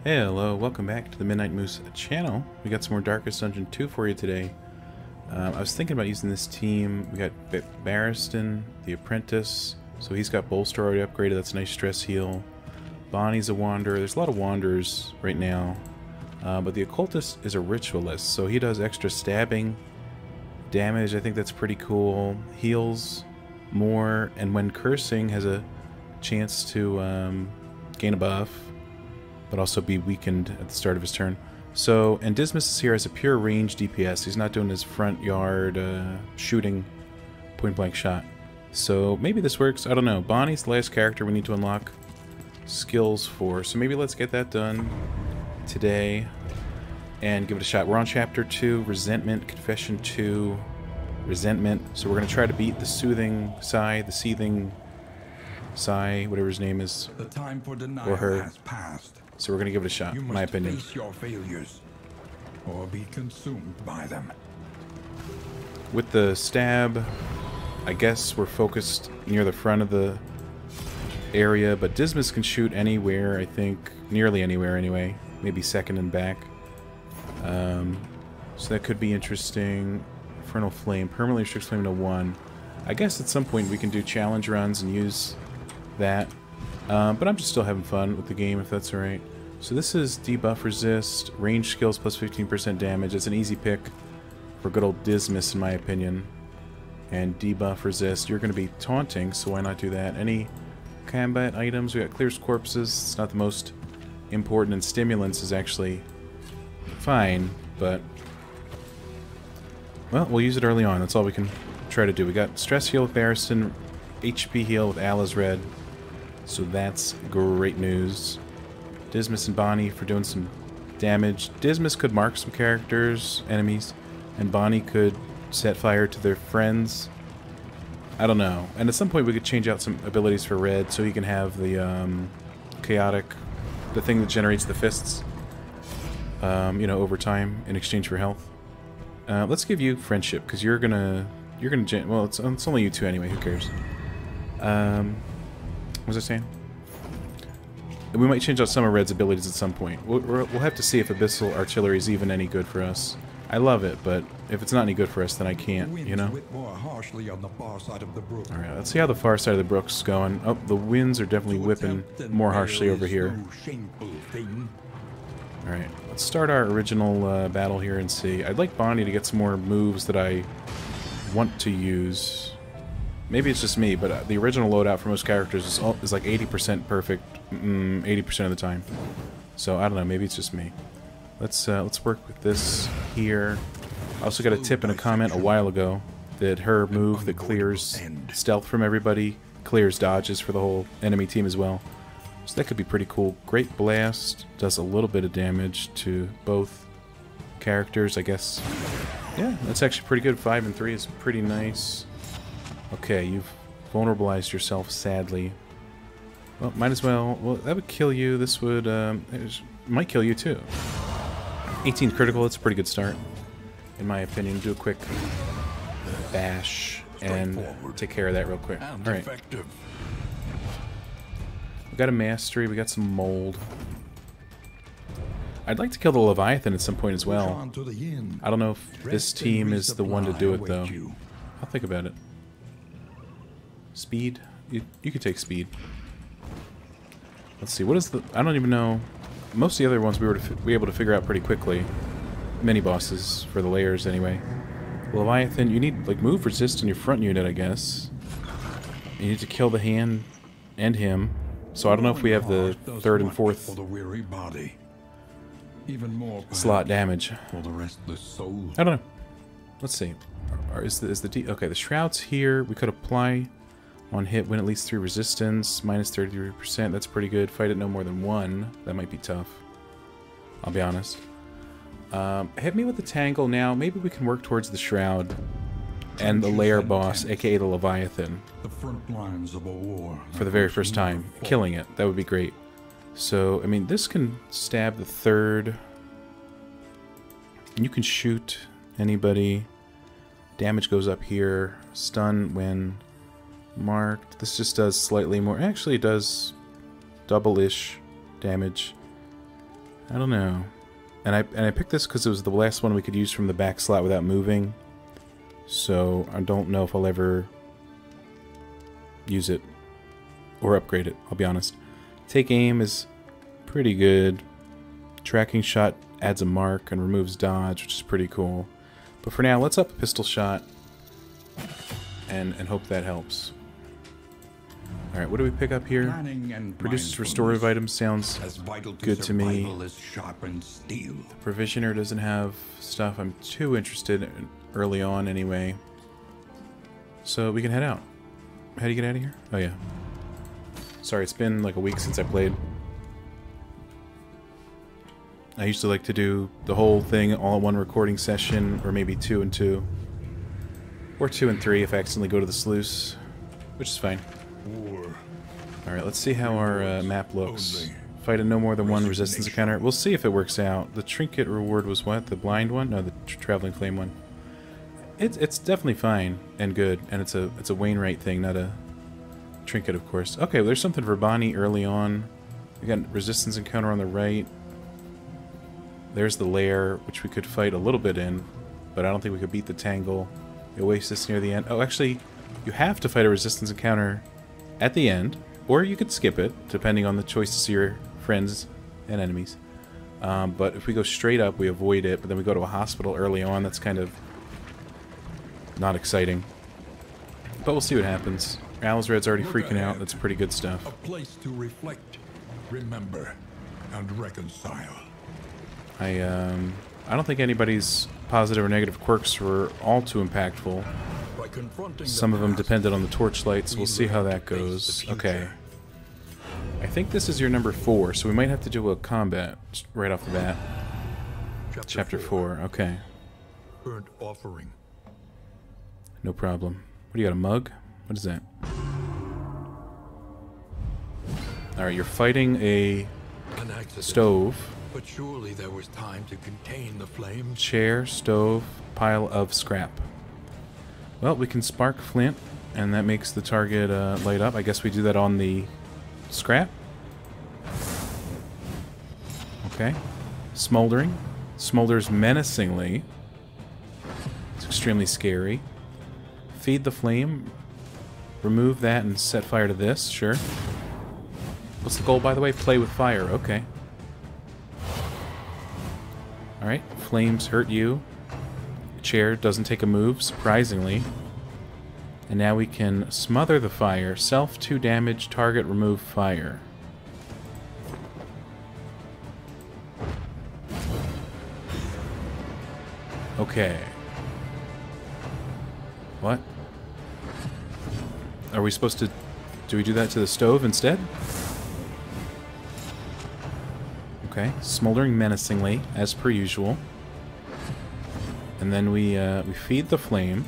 Hey, hello, welcome back to the Midnight Moose channel. We got some more Darkest Dungeon 2 for you today. I was thinking about using this team. We got Barristan, the Apprentice, so he's got Bolster already upgraded, that's a nice stress heal. Bonnie's a Wanderer, there's a lot of Wanderers right now. But the Occultist is a Ritualist, so he does extra stabbing damage, I think that's pretty cool. Heals more, and when cursing has a chance to gain a buff, but also be weakened at the start of his turn. So, and Dismas is here as a pure range DPS. He's not doing his front yard shooting point blank shot. So maybe this works, I don't know. Bonnie's the last character we need to unlock skills for, so maybe let's get that done today and give it a shot. We're on chapter 2, Resentment, Confession 2, Resentment. So we're going to try to beat the Seething Sigh, the Seething Sigh, whatever his name is, the time for denial or her. has passed. So we're going to give it a shot, in my opinion. You must face your failures, or be consumed by them. With the stab, I guess we're focused near the front of the area, but Dismas can shoot anywhere, I think. Nearly anywhere, anyway. Maybe second and back. So that could be interesting. Infernal Flame. Permanently restricts flame to 1. I guess at some point we can do challenge runs and use that. But I'm just still having fun with the game, if that's alright. So this is debuff resist, range skills plus 15% damage. It's an easy pick for good old Dismas, in my opinion. And debuff resist. You're going to be taunting, so why not do that? Any combat items? We got clears corpses. It's not the most important, and stimulants is actually fine, but well, we'll use it early on. That's all we can try to do. We got stress heal with Barristan, HP heal with Ala's Red. So that's great news. Dismas and Bonnie for doing some damage. Dismas could mark some characters, enemies, and Bonnie could set fire to their friends. I don't know. And at some point we could change out some abilities for Red so he can have the chaotic, the thing that generates the fists, you know, over time in exchange for health. Let's give you friendship, because you're gonna well, it's only you two anyway, who cares? What was I saying? We might change out some of Red's abilities at some point. We'll have to see if Abyssal Artillery is even any good for us. I love it, but if it's not any good for us, then I can't, you know? Alright, let's see how the far side of the brook's going. Oh, the winds are definitely whipping more harshly over here. Alright, let's start our original battle here and see. I'd like Bonnie to get some more moves that I want to use. Maybe it's just me, but the original loadout for most characters is like 80% perfect, 80% of the time. So I don't know, maybe it's just me. Let's work with this here. I also got a tip in a comment a while ago that her move that clears stealth from everybody clears dodges for the whole enemy team as well. So that could be pretty cool. Great Blast does a little bit of damage to both characters, I guess. Yeah, that's actually pretty good. 5 and 3 is pretty nice. Okay, you've vulnerabilized yourself, sadly. Well, might as well. Well, that would kill you. This would, might kill you too. 18 critical, that's a pretty good start, in my opinion. Do a quick bash and take care of that real quick. Alright. We got a mastery, we got some mold. I'd like to kill the Leviathan at some point as well. I don't know if this team is the one to do it, though. I'll think about it. Speed? You could take speed. Let's see, what is the... I don't even know. Most of the other ones we were able to figure out pretty quickly. Mini bosses for the layers, anyway. Leviathan, you need, like, move resist in your front unit, I guess. You need to kill the hand and him. So I don't know if we have the third and fourth slot damage. I don't know. Let's see. Okay, the Shroud's here. We could apply on hit, win at least 3 resistance, minus 33%. That's pretty good. Fight it no more than 1. That might be tough. I'll be honest. Hit me with the Tangle now. Maybe we can work towards the Shroud and the Lair Boss, aka the Leviathan, the front lines of a war for the very first time. Killing it. That would be great. So, I mean, this can stab the third. You can shoot anybody. Damage goes up here. Stun when marked. This just does slightly more. Actually, it does double-ish damage. I don't know. And I picked this because it was the last one we could use from the back slot without moving. So I don't know if I'll ever use it or upgrade it, I'll be honest. Take aim is pretty good. Tracking shot adds a mark and removes dodge, which is pretty cool. But for now, let's up pistol shot and hope that helps. Alright, what do we pick up here? Produces restorative items sounds good to me. The Provisioner doesn't have stuff I'm too interested in early on anyway. So we can head out. How do you get out of here? Oh yeah. Sorry, it's been like a week since I played. I used to like to do the whole thing all in one recording session, or maybe 2 and 2. Or 2 and 3 if I accidentally go to the sluice, which is fine. Alright, let's see how our map looks. Fight a no more than one resistance encounter. We'll see if it works out. The trinket reward was what? The blind one? No, the traveling flame one. It's definitely fine and good, and it's a Wainwright thing, not a trinket, of course. Okay, well, there's something for Bonnie early on. We got resistance encounter on the right. There's the lair, which we could fight a little bit in, but I don't think we could beat the Tangle. The Oasis near the end. Oh, actually, you have to fight a resistance encounter at the end, or you could skip it, depending on the choices of your friends and enemies. But if we go straight up, we avoid it, but then we go to a hospital early on. That's kind of not exciting. But we'll see what happens. Alzred's already freaking out. That's pretty good stuff. A place to reflect, remember, and reconcile. I don't think anybody's positive or negative quirks were all too impactful. Some of them depended on the torchlights. We'll see how that goes. Okay. I think this is your number 4, so we might have to do a combat right off the bat. Chapter 4. Okay. Burnt offering. No problem. What do you got, a mug? What is that? Alright, you're fighting a stove. But surely there was time to contain the flames. Chair, stove, pile of scrap. Well, we can spark flint, and that makes the target light up. I guess we do that on the scrap. Okay. Smoldering. Smolders menacingly. It's extremely scary. Feed the flame. Remove that and set fire to this. Sure. What's the goal, by the way? Play with fire. Okay. Alright, flames hurt you. Chair doesn't take a move, surprisingly. And now we can smother the fire. Self 2 damage, target remove fire. Okay. What? Are we supposed to... Do we do that to the stove instead? Okay, smoldering menacingly, as per usual. And then we feed the flame.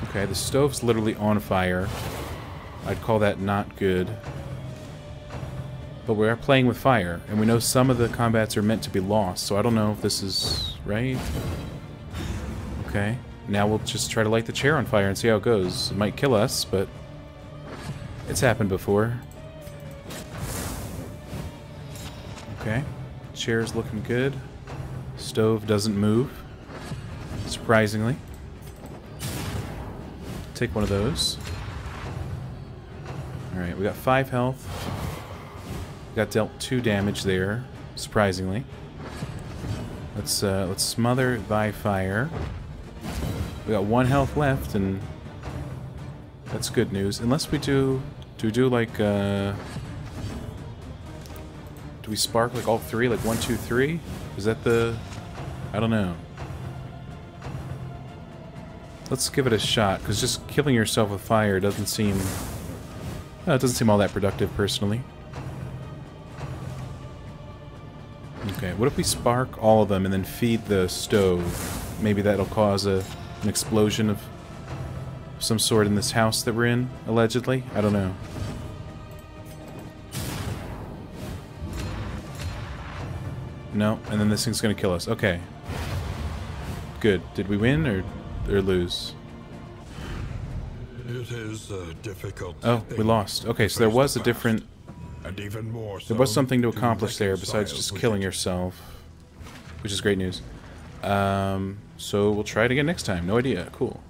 Okay, the stove's literally on fire. I'd call that not good. But we are playing with fire, and we know some of the combats are meant to be lost, so I don't know if this is right. Okay, now we'll just try to light the chair on fire and see how it goes. It might kill us, but it's happened before. Okay, chair's looking good. Stove doesn't move, surprisingly. Take one of those. Alright, we got 5 health. We got dealt 2 damage there, surprisingly. Let's smother thy fire. We got 1 health left, and that's good news. Unless we do we do like do we spark like all 3, like 1, 2, 3? Is that the... I don't know. Let's give it a shot, because just killing yourself with fire doesn't seem... it doesn't seem all that productive, personally. Okay, what if we spark all of them and then feed the stove? Maybe that'll cause an explosion of some sort in this house that we're in, allegedly? I don't know. No, and then this thing's gonna kill us. Okay. Good. Did we win or lose? It is difficult. Oh, we lost. Okay, so there was a different And even more so, There was something to accomplish there reconcile besides just with killing it. yourself, which is great news. So we'll try it again next time. No idea. Cool.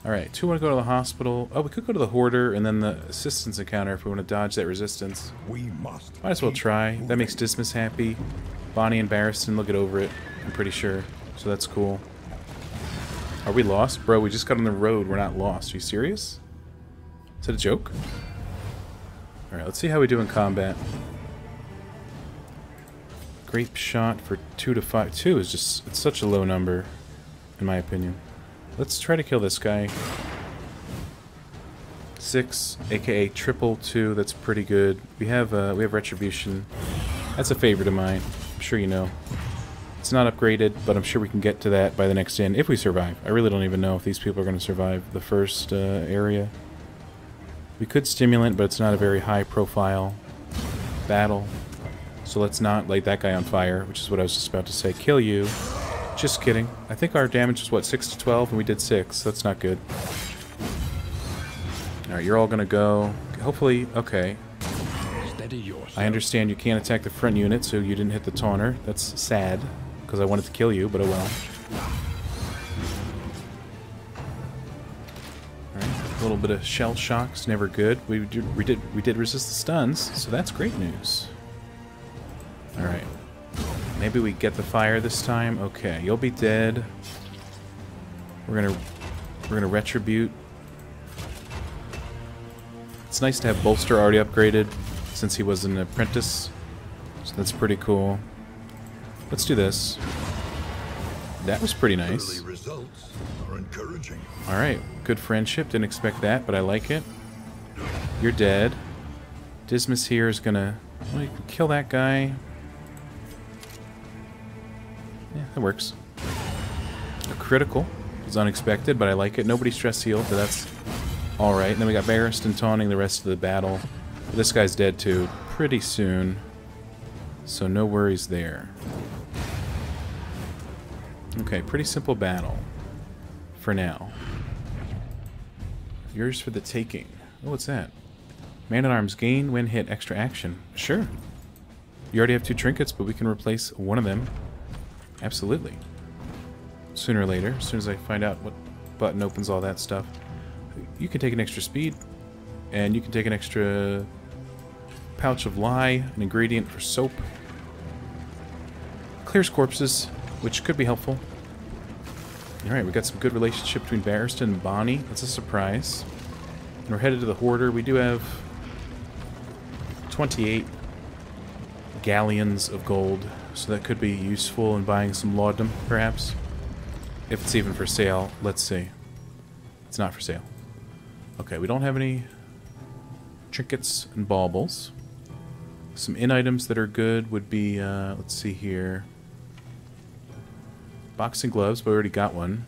Alright, 2 want to go to the hospital. Oh, we could go to the Hoarder and then the assistance encounter if we want to dodge that resistance. We must. Might as well keep try. That moving. makes Dismas happy. Bonnie and Barristan will get over it, I'm pretty sure. So that's cool. Are we lost? Bro, we just got on the road. We're not lost. Are you serious? Is that a joke? Alright, let's see how we do in combat. Grape shot for 2 to 5. 2 is just... it's such a low number, in my opinion. Let's try to kill this guy. 6, aka triple 2. That's pretty good. We have retribution. That's a favorite of mine. I'm sure you know. It's not upgraded, but I'm sure we can get to that by the next end if we survive. I really don't even know if these people are going to survive the first area. We could stimulant, but it's not a very high-profile battle. So let's not light that guy on fire, which is what I was just about to say. Kill you. Just kidding. I think our damage was, what, 6 to 12, and we did 6. So that's not good. Alright, you're all gonna go. Hopefully, okay. Steady yourself. I understand you can't attack the front unit, so you didn't hit the taunter. That's sad, because I wanted to kill you, but oh well. Alright, a little bit of shell shock's never good. We did resist the stuns, so that's great news. Alright. Maybe we get the fire this time. Okay, you'll be dead. We're gonna retribute. It's nice to have Bolster already upgraded since he was an apprentice. So that's pretty cool. Let's do this. That was pretty nice. Early results are encouraging. Alright, good friendship. Didn't expect that, but I like it. You're dead. Dismas here is gonna... well, you can kill that guy. Yeah, that works. A critical was unexpected, but I like it. Nobody stress healed, but that's alright. And then we got Barristan taunting the rest of the battle. But this guy's dead too, pretty soon. So no worries there. Okay, pretty simple battle. For now. Yours for the taking. Oh, what's that? Man-at-Arms gain when hit extra action. Sure. You already have 2 trinkets, but we can replace one of them. Absolutely. Sooner or later, as soon as I find out what button opens all that stuff. You can take an extra speed, and you can take an extra pouch of lye, an ingredient for soap. Clears corpses, which could be helpful. Alright, we got some good relationship between Barristan and Bonnie. That's a surprise. And we're headed to the Hoarder. We do have 28 galleons of gold. So that could be useful in buying some laudanum, perhaps. If it's even for sale. Let's see. It's not for sale. Okay, we don't have any trinkets and baubles. Some in-items that are good would be, let's see here. Boxing gloves, but we already got one.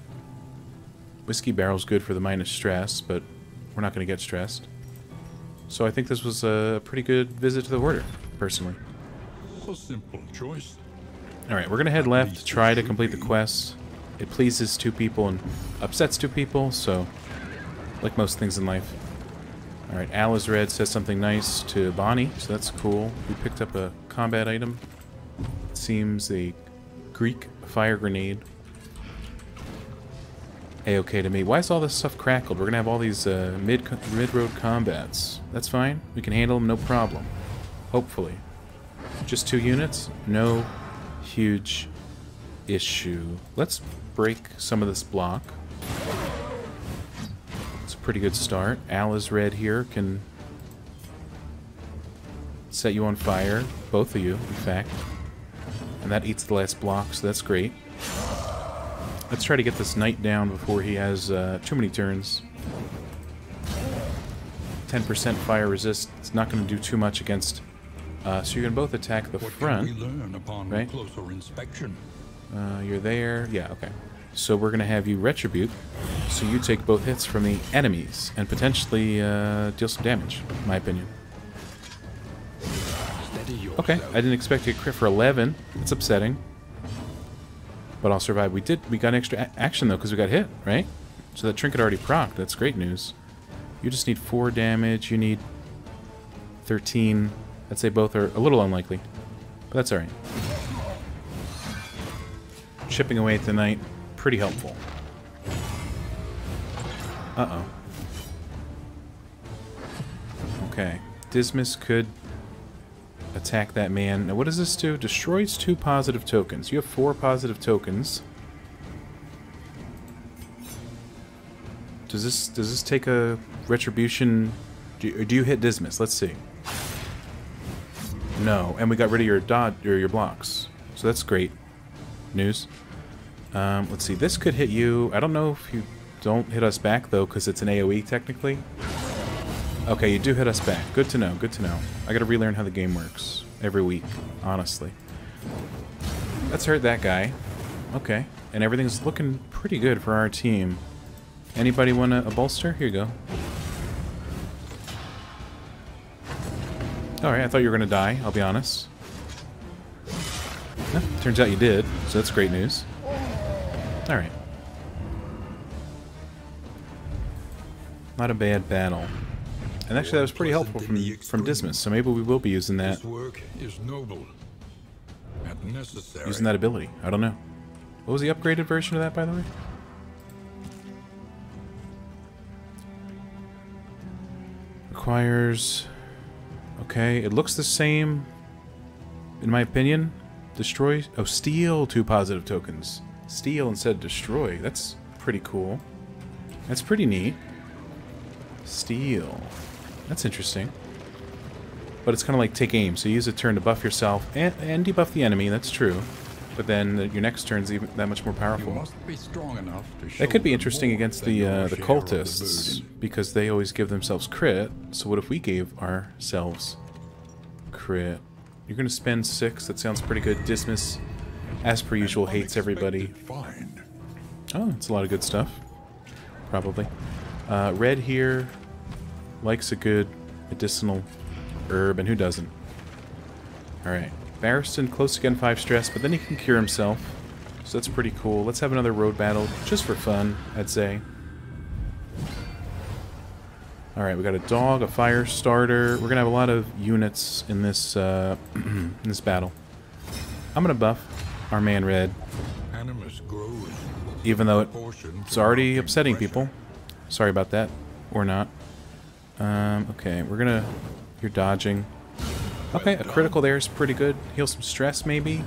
Whiskey barrel's good for the minus stress, but we're not going to get stressed. So I think this was a pretty good visit to the Hoarder, personally. A simple choice. Alright, we're going to head left to try to complete the quest. It pleases 2 people and upsets 2 people, so like most things in life. Alright, Alizred says something nice to Bonnie, so that's cool. We picked up a combat item. It seems a Greek fire grenade. A-okay to me. Why is all this stuff crackled? We're going to have all these mid-road combats. That's fine. We can handle them, no problem. Hopefully. Just 2 units? No huge issue. Let's break some of this block. It's a pretty good start. Alizred here can set you on fire. Both of you, in fact. And that eats the last block, so that's great. Let's try to get this knight down before he has too many turns. 10% fire resist. It's not going to do too much against... so you're going to both attack the front. What can we learn upon right? closer inspection? You're there. Yeah, okay. So we're going to have you retribute. So you take both hits from the enemies and potentially deal some damage, in my opinion. Okay, I didn't expect to crit for 11. It's upsetting. But I'll survive. We got extra action, though, because we got hit, right? So that trinket already procced. That's great news. You just need 4 damage. You need 13 I'd say both are a little unlikely, but that's alright. Chipping away at the knight, pretty helpful. Uh-oh. Okay. Dismas could attack that man. Now what does this do? Destroys 2 positive tokens. You have 4 positive tokens. Does this take a retribution? Do you hit Dismas? Let's see. No, and we got rid of your dodge or your blocks. So that's great news. Let's see. This could hit you. I don't know if you don't hit us back though, because it's an AoE technically. Okay, you do hit us back. Good to know, good to know. I gotta relearn how the game works every week, honestly. Let's hurt that guy. Okay, and everything's looking pretty good for our team. Anybody want a bolster? Here you go. Alright, I thought you were gonna die, I'll be honest. No, turns out you did, so that's great news. Alright. Not a bad battle. And actually that was pretty helpful from Dismas, so maybe we will be using that. This work is noble and necessary. Using that ability. I don't know. What was the upgraded version of that, by the way? Requires... Okay, it looks the same, in my opinion. Destroy... Oh, steal 2 positive tokens. Steal instead of destroy. That's pretty cool. That's pretty neat. Steal. That's interesting. But it's kind of like take aim. So you use a turn to buff yourself and debuff the enemy. That's true. But then your next turn's even that much more powerful. You must be strong enough to That could be shoulder interesting more against than the your share of cultists, burden. because they always give themselves crit. So what if we gave ourselves crit? You're going to spend 6. That sounds pretty good. Dismas, as per usual, hates everybody. Find. Oh, it's a lot of good stuff. Probably. Red here likes a good medicinal herb, and who doesn't? Alright. Barristan, close again, 5 stress, but then he can cure himself. So that's pretty cool. Let's have another road battle, just for fun, I'd say. Alright, we got a dog, a fire starter. We're gonna have a lot of units in this in this battle. I'm gonna buff our man Red, Animus grows. even though it's already upsetting people. Sorry about that. Or not. Okay, we're gonna... You're dodging. Okay, a critical there is pretty good. Heal some stress, maybe?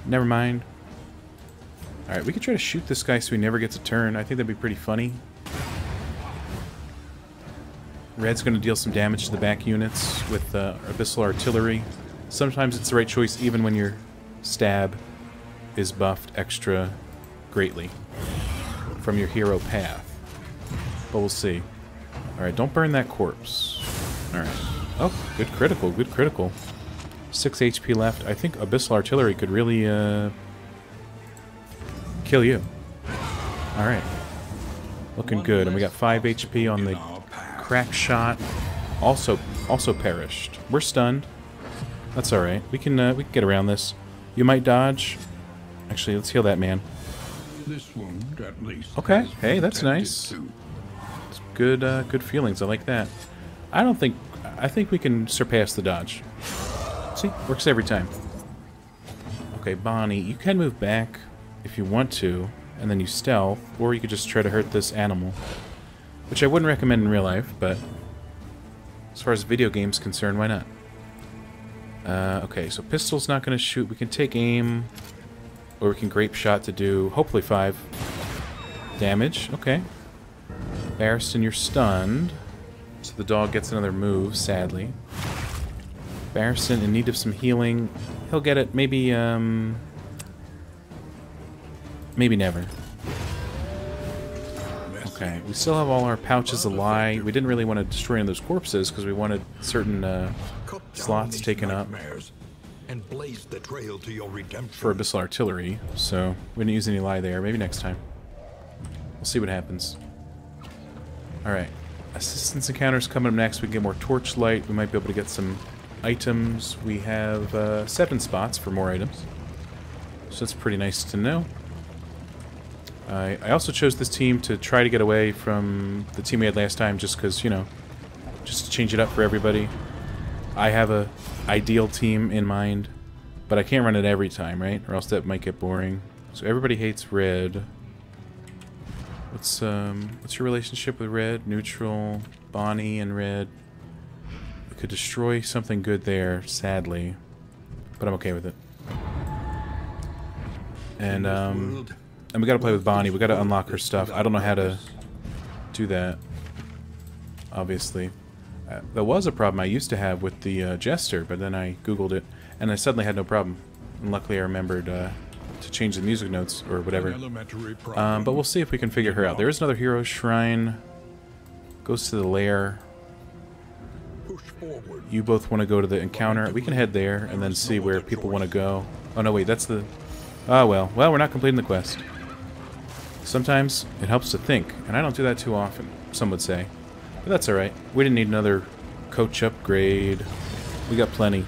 Never mind. Alright, we could try to shoot this guy so he never gets a turn. I think that'd be pretty funny. Red's gonna deal some damage to the back units with Abyssal Artillery. Sometimes it's the right choice even when your stab is buffed extra greatly from your hero path. But we'll see. Alright, don't burn that corpse. Alright. Oh, good critical, good critical. 6 HP left. I think Abyssal Artillery could really, kill you. Alright. Looking good. And we got 5 HP on the crack shot. Also perished. We're stunned. That's alright. We can get around this. You might dodge. Actually, let's heal that man. This wound, at least. Okay. has Hey, that's protected nice. too. It's good, good feelings. I like that. I think we can surpass the dodge. See? Works every time. Okay, Bonnie, you can move back if you want to, and then you stealth, or you could just try to hurt this animal. Which I wouldn't recommend in real life, but as far as video games concerned, why not? Okay, so pistol's not going to shoot. We can take aim, or we can grape shot to do, hopefully 5 damage. Okay. Barristan, you're stunned. So the dog gets another move, sadly. Barristan in need of some healing. He'll get it, maybe, maybe never. Okay, we still have all our pouches alive. We didn't really want to destroy any of those corpses because we wanted certain slots taken up and blaze the trail to your redemption. for Abyssal Artillery, so we didn't use any lie there. Maybe next time. We'll see what happens. Alright. Assistance encounters coming up next. We can get more torchlight. We might be able to get some items. We have 7 spots for more items. So that's pretty nice to know. I also chose this team to try to get away from the team we had last time just because, you know, just to change it up for everybody. I have a ideal team in mind, but I can't run it every time, right? Or else that might get boring. So everybody hates red. What's your relationship with red? Neutral, Bonnie and red. We could destroy something good there, sadly, but I'm okay with it. And we gotta play with Bonnie. We gotta unlock her stuff. I don't know how to do that, obviously. That was a problem I used to have with the Jester, but then I googled it, and I suddenly had no problem. And luckily I remembered to change the music notes, or whatever. But we'll see if we can figure her out. There is another hero shrine. Goes to the lair. You both want to go to the encounter. We can head there, and then see where people want to go. Oh no, wait, that's the... Oh well. Well, we're not completing the quest. Sometimes it helps to think, and I don't do that too often, some would say. But that's alright. We didn't need another coach upgrade. We got plenty.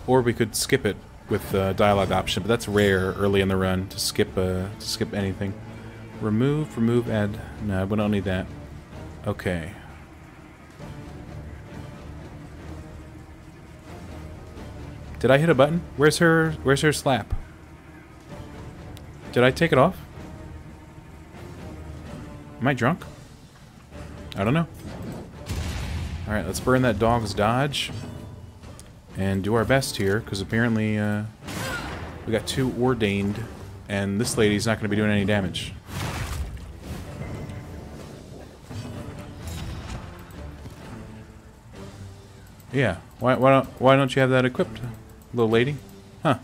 Or we could skip it with the dialogue option, but that's rare early in the run to skip anything. Remove, add. No, we don't need that. Okay. Did I hit a button? Where's her slap? Did I take it off? Am I drunk? I don't know. Alright, let's burn that dog's dodge. And do our best here, because apparently we got 2 ordained, and this lady's not going to be doing any damage. Yeah, why don't you have that equipped, little lady? Huh.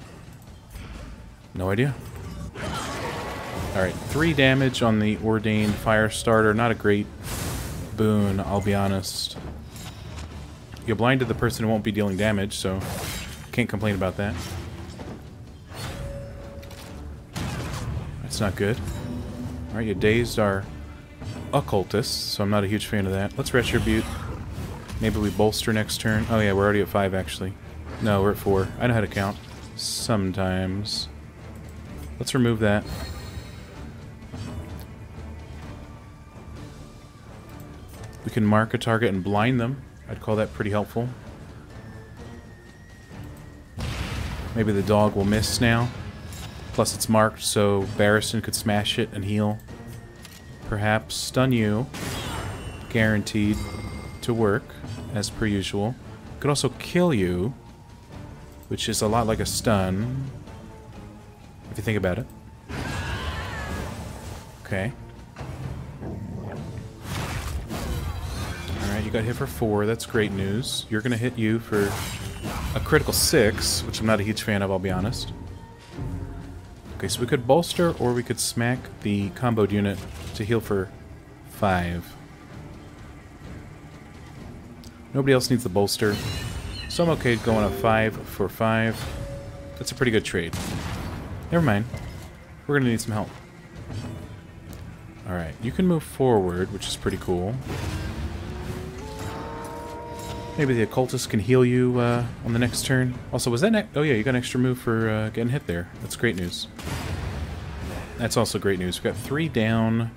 No idea. Alright, 3 damage on the ordained fire starter. Not a great boon, I'll be honest. You blinded the person who won't be dealing damage, so can't complain about that. That's not good. Alright, you dazed our occultists, so I'm not a huge fan of that. Let's retribute. Maybe we bolster next turn. Oh yeah, we're already at 5 actually. No, we're at 4. I know how to count. Sometimes. Let's remove that. We can mark a target and blind them. I'd call that pretty helpful. Maybe the dog will miss now. Plus it's marked, so Barristan could smash it and heal. Perhaps stun you. Guaranteed to work, as per usual. Could also kill you, which is a lot like a stun, if you think about it. Okay. Alright, you got hit for 4. That's great news. You're going to hit you for a critical 6, which I'm not a huge fan of, I'll be honest. Okay, so we could bolster, or we could smack the comboed unit to heal for 5. Nobody else needs the bolster, so I'm okay going a 5 for 5. That's a pretty good trade. Never mind. We're going to need some help. Alright, you can move forward, which is pretty cool. Maybe the occultist can heal you on the next turn. Also, was that... Oh yeah, you got an extra move for getting hit there. That's great news. That's also great news. We've got 3 down.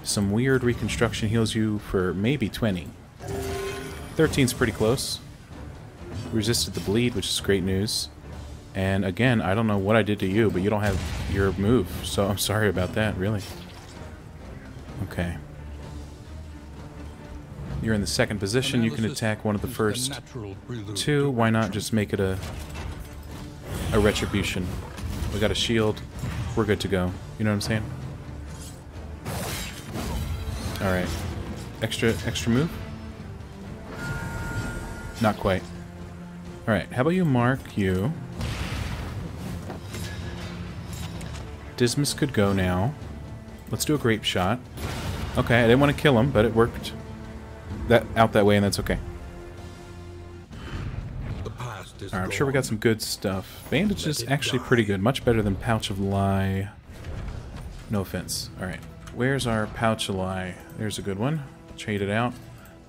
Some weird reconstruction heals you for maybe 20. 13's pretty close. Resisted the bleed, which is great news. And again, I don't know what I did to you, but you don't have your move, so I'm sorry about that, really. Okay. You're in the second position. You can attack one of the first 2. Why not just make it a retribution? We got a shield. We're good to go. You know what I'm saying? Alright. Extra move? Not quite. Alright, how about you mark you? Dismas could go now. Let's do a grape shot. Okay, I didn't want to kill him, but it worked out that way, and that's okay. Alright, I'm sure we got some good stuff. Bandage is actually pretty good. Much better than Pouch of Lie. No offense. Alright, where's our Pouch of Lie? There's a good one. Trade it out.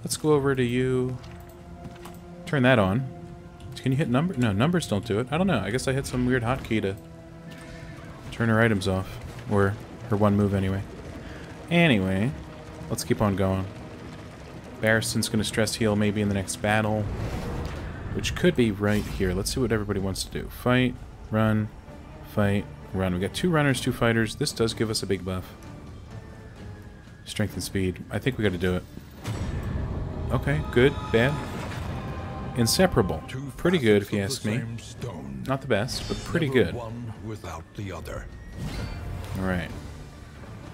Let's go over to you. Turn that on. Can you hit numbers? No, numbers don't do it. I don't know. I guess I hit some weird hotkey to turn her items off. Or her one move anyway. Anyway, let's keep on going. Barristan's going to stress heal maybe in the next battle, which could be right here. Let's see what everybody wants to do. Fight, run, fight, run. We got 2 runners, 2 fighters. This does give us a big buff. Strength and speed. I think we got to do it. Okay, good, bad. Inseparable. Pretty good if you ask me. Not the best, but pretty good. One without the other. Alright.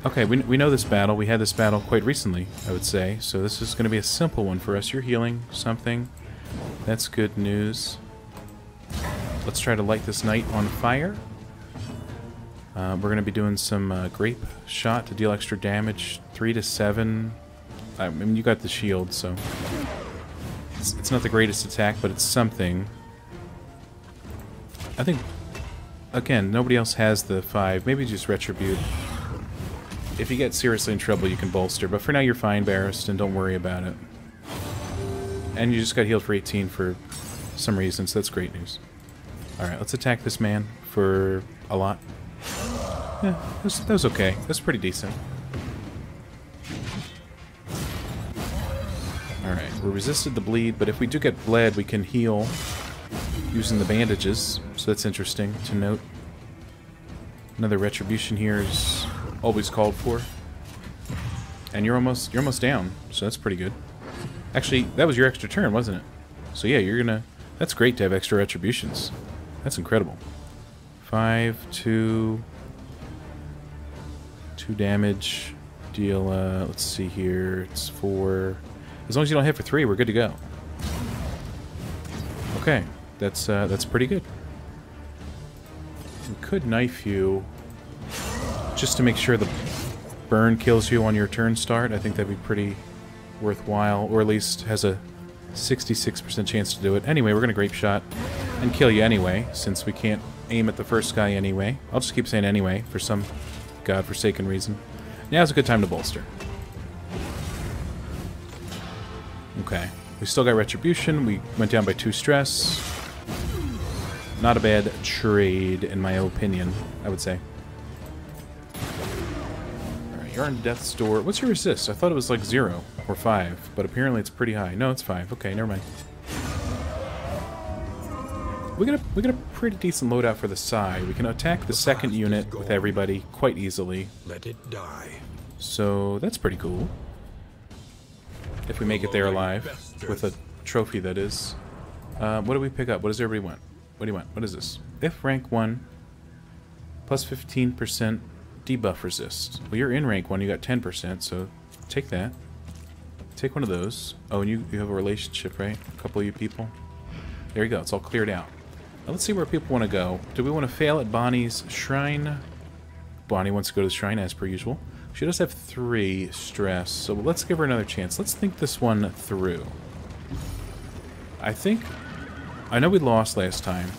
Okay, we know this battle. We had this battle quite recently, I would say. So this is going to be a simple one for us. You're healing something. That's good news. Let's try to light this knight on fire. We're going to be doing some grape shot to deal extra damage. 3 to 7. I mean, you got the shield, so... It's not the greatest attack, but it's something. I think... Again, nobody else has the 5. Maybe just Retribute. If you get seriously in trouble, you can bolster. But for now, you're fine, Barristan. Don't worry about it. And you just got healed for 18 for some reason, so that's great news. Alright, let's attack this man for a lot. Yeah, that was okay. That's pretty decent. Alright, we resisted the bleed, but if we do get bled, we can heal using the bandages. So that's interesting to note. Another retribution here is always called for. And you're almost down, so that's pretty good. Actually, that was your extra turn, wasn't it? So yeah, you're gonna... That's great to have extra retributions. That's incredible. 5, 2 damage. Deal, let's see here. It's 4. As long as you don't hit for 3, we're good to go. Okay, that's pretty good. We could knife you just to make sure the burn kills you on your turn start. I think that'd be pretty worthwhile, or at least has a 66% chance to do it. Anyway, we're gonna grape shot and kill you anyway, since we can't aim at the first guy anyway. I'll just keep saying anyway, for some godforsaken reason. Now's a good time to bolster. Okay, we still got retribution. We went down by 2 stress. Not a bad trade, in my opinion, I would say. Alright, you're on death's door. What's your resist? I thought it was like 0 or 5, but apparently it's pretty high. No, it's 5. Okay, never mind. We got a pretty decent loadout for the Sigh. We can attack the second unit with everybody quite easily. Let it die. So that's pretty cool. If we make it there alive, with a trophy, that is. What do we pick up? What does everybody want? What do you want? What is this? If rank 1, plus 15% debuff resist. Well, you're in rank 1, you got 10%, so take that. Take one of those. Oh, and you have a relationship, right? A couple of you people. There you go, it's all cleared out. Now let's see where people want to go. Do we want to fail at Bonnie's shrine? Bonnie wants to go to the shrine, as per usual. She does have 3 stress, so let's give her another chance. Let's think this one through. I know we lost last time,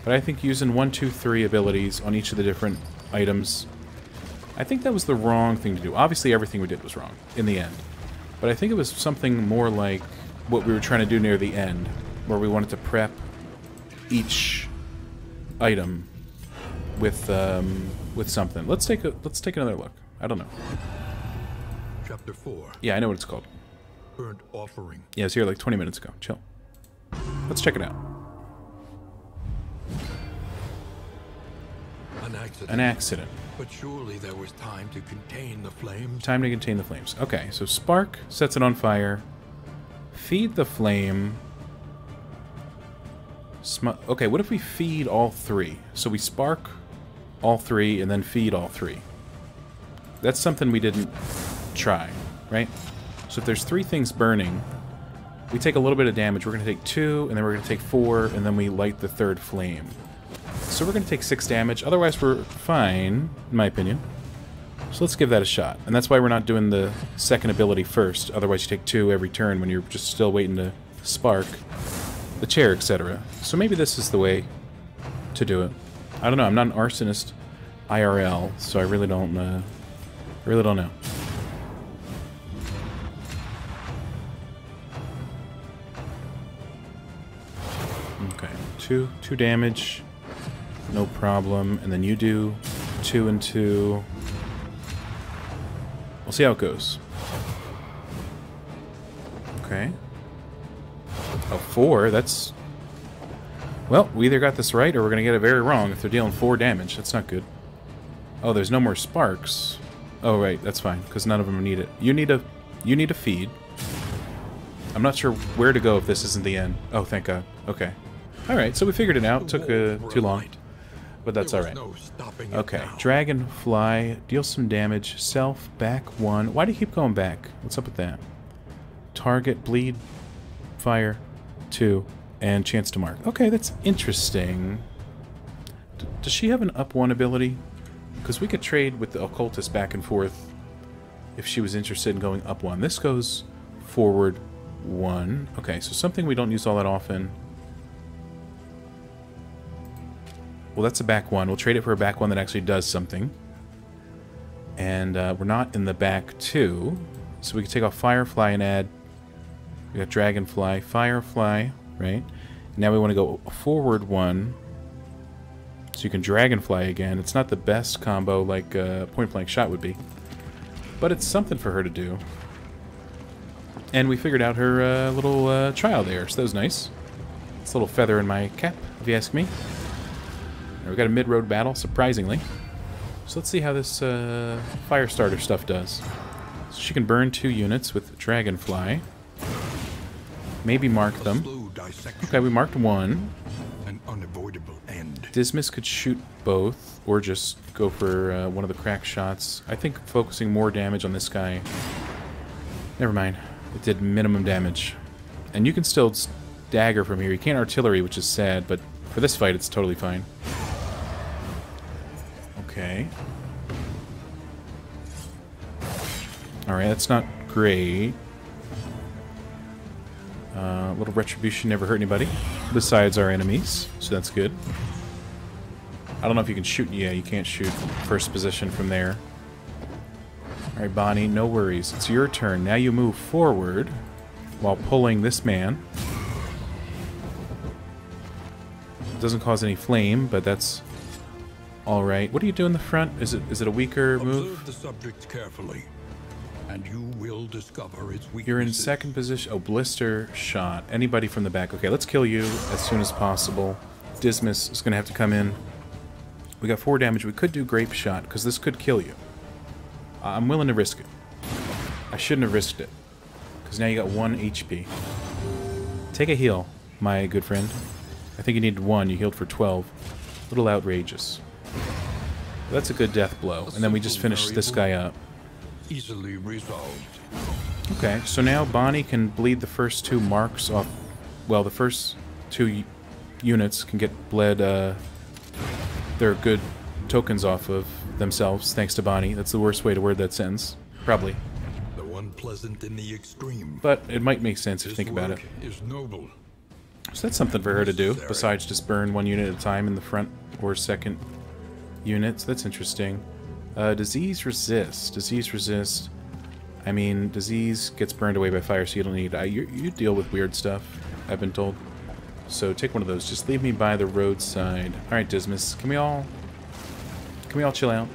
but I think using 1, 2, 3 abilities on each of the different items, I think that was the wrong thing to do. Obviously, everything we did was wrong in the end, but I think it was something more like what we were trying to do near the end, where we wanted to prep each item with something. Let's take another look. I don't know. Chapter 4. Yeah, I know what it's called. Burnt offering. Yeah, it was here like 20 minutes ago. Chill. Let's check it out. An accident. But surely there was time to contain the flames. Time to contain the flames. Okay, so spark sets it on fire. Feed the flame. Okay, what if we feed all 3? So we spark all 3 and then feed all 3. That's something we didn't try, right? So if there's 3 things burning, we take a little bit of damage. We're going to take 2, and then we're going to take 4, and then we light the 3rd flame. So we're going to take 6 damage. Otherwise, we're fine, in my opinion. So let's give that a shot. And that's why we're not doing the second ability first. Otherwise, you take 2 every turn when you're just still waiting to spark the chair, etc. So maybe this is the way to do it. I don't know. I'm not an arsonist IRL, so I really don't know. Okay, 2 damage, no problem, and then you do 2 and 2. We'll see how it goes. Okay. Oh, 4. That's... Well, we either got this right or we're going to get it very wrong if they're dealing 4 damage. That's not good. Oh, there's no more sparks. Oh, right. That's fine, because none of them need it. You need a feed. I'm not sure where to go if this isn't the end. Oh, thank God. Okay. Alright, so we figured it out. Took too long. But that's alright. Okay. Dragonfly. Deal some damage. Self. Back 1. Why do you keep going back? What's up with that? Target. Bleed. Fire. 2. And chance to mark. Okay, that's interesting. Does she have an up 1 ability? Because we could trade with the occultist back and forth if she was interested in going up 1. This goes forward 1. Okay, so something we don't use all that often. Well, that's a back 1. We'll trade it for a back 1 that actually does something. And we're not in the back 2. So we can take off Firefly and add... We got Dragonfly, Firefly, right? Now we want to go forward 1. So you can Dragonfly again. It's not the best combo like Point Blank Shot would be. But it's something for her to do. And we figured out her little trial there, so that was nice. It's a little feather in my cap, if you ask me. We got a mid-road battle, surprisingly. So let's see how this fire starter stuff does. So she can burn 2 units with Dragonfly. Maybe mark them. Okay, we marked 1. An unavoidable end. Dismiss could shoot both, or just go for one of the crack shots. I think focusing more damage on this guy... Never mind. It did minimum damage. And you can still dagger from here. You can't artillery, which is sad, but for this fight it's totally fine. Okay. Alright, that's not great. A little retribution never hurt anybody, besides our enemies, so that's good. I don't know if you can shoot... Yeah, you can't shoot first position from there. Alright, Bonnie, no worries. It's your turn. Now you move forward while pulling this man. Doesn't cause any flame, but that's alright. What do you do in the front? Is it a weaker move? Observe the subject carefully, and you will discover its weaknesses. You're in second position. Oh, blister shot. Anybody from the back. Okay, let's kill you as soon as possible. Dismiss is going to have to come in. We got 4 damage. We could do grape shot, because this could kill you. I'm willing to risk it. I shouldn't have risked it, because now you got 1 HP. Take a heal, my good friend. I think you needed 1. You healed for 12. A little outrageous. That's a good death blow. And then we just finished this guy up. Easily resolved. Okay, so now Bonnie can bleed the first 2 marks off... Well, the first 2 units can get bled, their good tokens off of themselves, thanks to Bonnie. That's the worst way to word that sentence. Probably. Though unpleasant in the extreme. But it might make sense if you think about it. Is noble. So that's something for her to do, besides just burn 1 unit at a time in the front or second unit. So that's interesting. Disease resist. Disease resist. I mean, disease gets burned away by fire, so you don't need... you deal with weird stuff, I've been told. So take one of those. Just leave me by the roadside. Alright, Dismiss. Can we all chill out?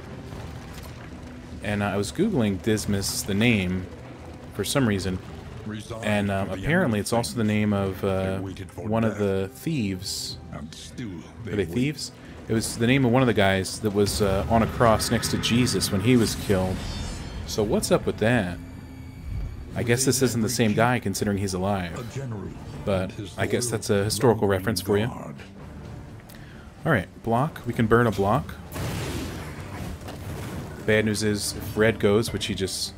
And I was Googling Dismiss, the name, for some reason. And apparently it's also the name of one of the thieves. Are they thieves? It was the name of one of the guys that was on a cross next to Jesus when he was killed. So what's up with that? I guess this isn't the same guy, considering he's alive. But I guess that's a historical reference for you. Alright, block. We can burn a block. Bad news is, if red goes, which he just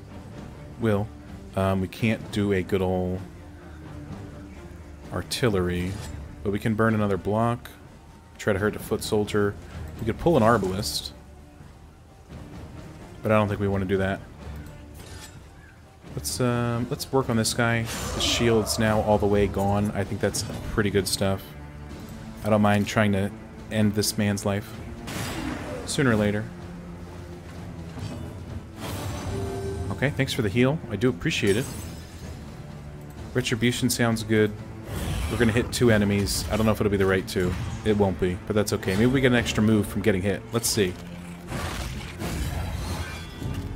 will, we can't do a good old artillery. But we can burn another block. Try to hurt a foot soldier. We could pull an arbalist. But I don't think we want to do that. Let's work on this guy. The shield's now all the way gone. I think that's pretty good stuff. I don't mind trying to end this man's life. Sooner or later. Okay, thanks for the heal. I do appreciate it. Retribution sounds good. We're going to hit 2 enemies. I don't know if it'll be the right 2. It won't be, but that's okay. Maybe we get an extra move from getting hit. Let's see.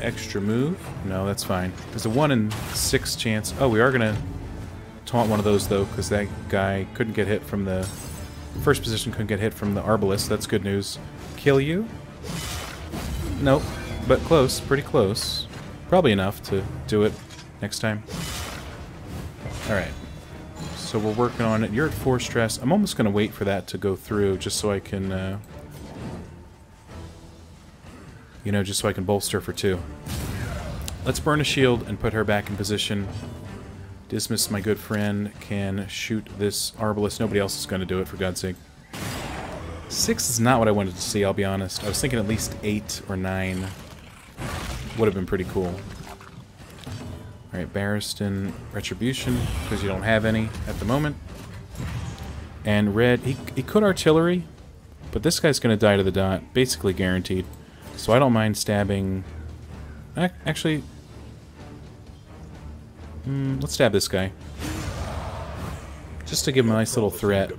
Extra move? No, that's fine. There's a 1 in 6 chance. Oh, we are going to taunt one of those, though, because that guy couldn't get hit from the... First position couldn't get hit from the Arbalest. That's good news. Kill you? Nope. But close. Pretty close. Probably enough to do it next time. Alright. So we're working on it. You're at 4 stress. I'm almost going to wait for that to go through just so I can... you know, just so I can bolster for 2. Let's burn a shield and put her back in position. Dismas, my good friend, can shoot this Arbalest. Nobody else is going to do it, for God's sake. 6 is not what I wanted to see, I'll be honest. I was thinking at least 8 or 9 would have been pretty cool. Alright, Barristan, Retribution, because you don't have any at the moment. And Red, he could artillery, but this guy's going to die to the dot, basically guaranteed. So I don't mind stabbing... Actually... let's stab this guy. Just to give him a nice little threat.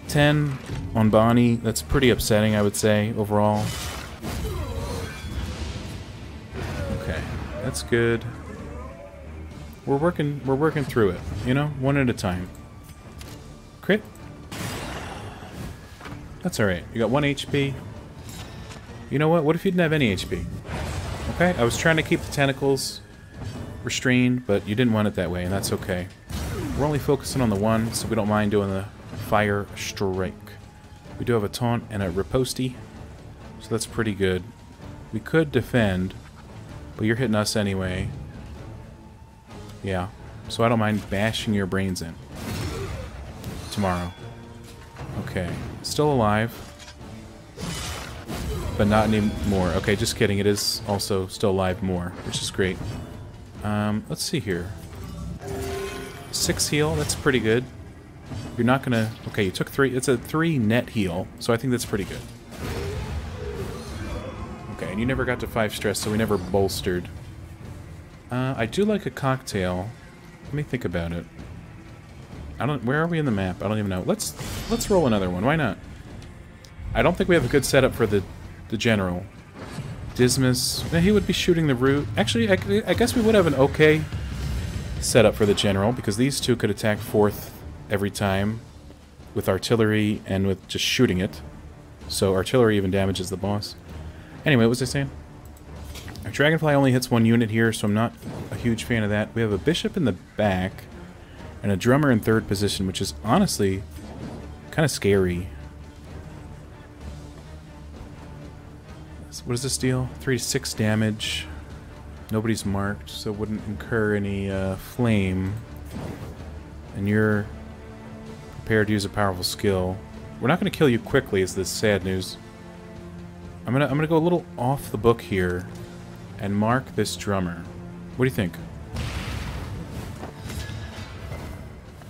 10 on Bonnie. That's pretty upsetting, I would say, overall. Okay, that's good. We're working through it, you know? One at a time. Crit? That's alright. You got 1 HP. You know what? What if you didn't have any HP? Okay, I was trying to keep the tentacles restrained, but you didn't want it that way, and that's okay. We're only focusing on the 1, so we don't mind doing the fire strike. We do have a taunt and a riposte, so that's pretty good. We could defend, but you're hitting us anyway. Yeah, so I don't mind bashing your brains in. Tomorrow. Okay, still alive. But not anymore. Okay, just kidding. It is also still alive more, which is great. Let's see here. 6 heal, that's pretty good. You're not gonna... Okay, you took 3. It's a 3 net heal, so I think that's pretty good. Okay, and you never got to 5 stress, so we never bolstered. I do like a cocktail. Let me think about it. I don't... Where are we in the map? I don't even know. Let's roll another one. Why not? I don't think we have a good setup for the general. Dismas, he would be shooting the root. Actually, I guess we would have an okay setup for the general, because these two could attack 4th every time with artillery and with just shooting it. So artillery even damages the boss. Anyway, what was I saying? Our Dragonfly only hits 1 unit here, so I'm not a huge fan of that. We have a bishop in the back and a drummer in 3rd position, which is honestly kind of scary. What does this deal? 3 to 6 damage. Nobody's marked, so it wouldn't incur any flame. And you're prepared to use a powerful skill. We're not going to kill you quickly, is the sad news. I'm gonna go a little off the book here and mark this drummer. What do you think?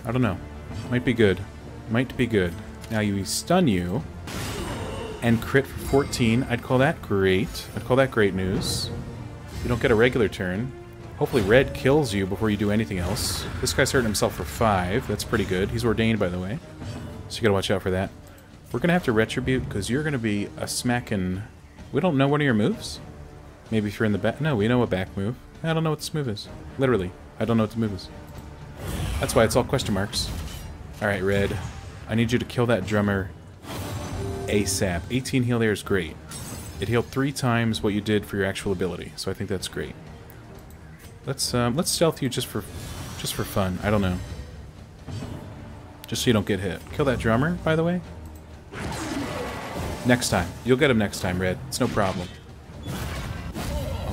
I don't know. Might be good. Might be good. Now you stun you. And crit for 14. I'd call that great. I'd call that great news. You don't get a regular turn. Hopefully Red kills you before you do anything else. This guy's hurting himself for 5. That's pretty good. He's ordained, by the way. So you gotta watch out for that. We're gonna have to retribute, because you're gonna be a smacking... We don't know one of your moves? Maybe if you're in the back... No, we know a back move. I don't know what this move is. Literally. I don't know what the move is. That's why it's all question marks. Alright, Red. I need you to kill that drummer ASAP. 18 heal there is great. It healed 3 times what you did for your actual ability, so I think that's great. Let's stealth you just for fun. I don't know. Just so you don't get hit. Kill that drummer, by the way. Next time. You'll get him next time, Red. It's no problem.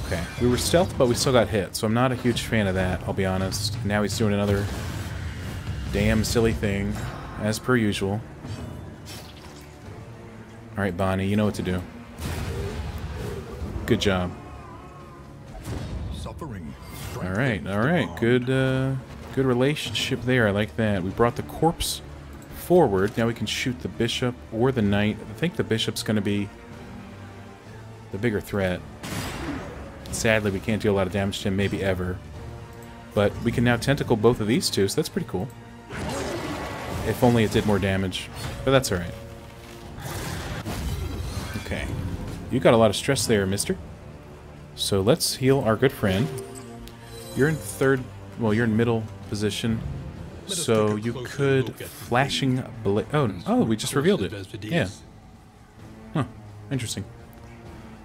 Okay. We were stealth, but we still got hit, so I'm not a huge fan of that, I'll be honest. Now he's doing another damn silly thing, as per usual. Alright, Bonnie, you know what to do. Good job. Alright, alright. Good relationship there. I like that. We brought the corpse forward. Now we can shoot the bishop or the knight. I think the bishop's going to be the bigger threat. Sadly, we can't deal a lot of damage to him, maybe ever. But we can now tentacle both of these two, so that's pretty cool. If only it did more damage. But that's alright. Okay. You got a lot of stress there, mister. So let's heal our good friend. You're in 3rd Well, you're in middle position. So you could flashing blade. Oh, we just revealed it. Yeah. Huh. Interesting.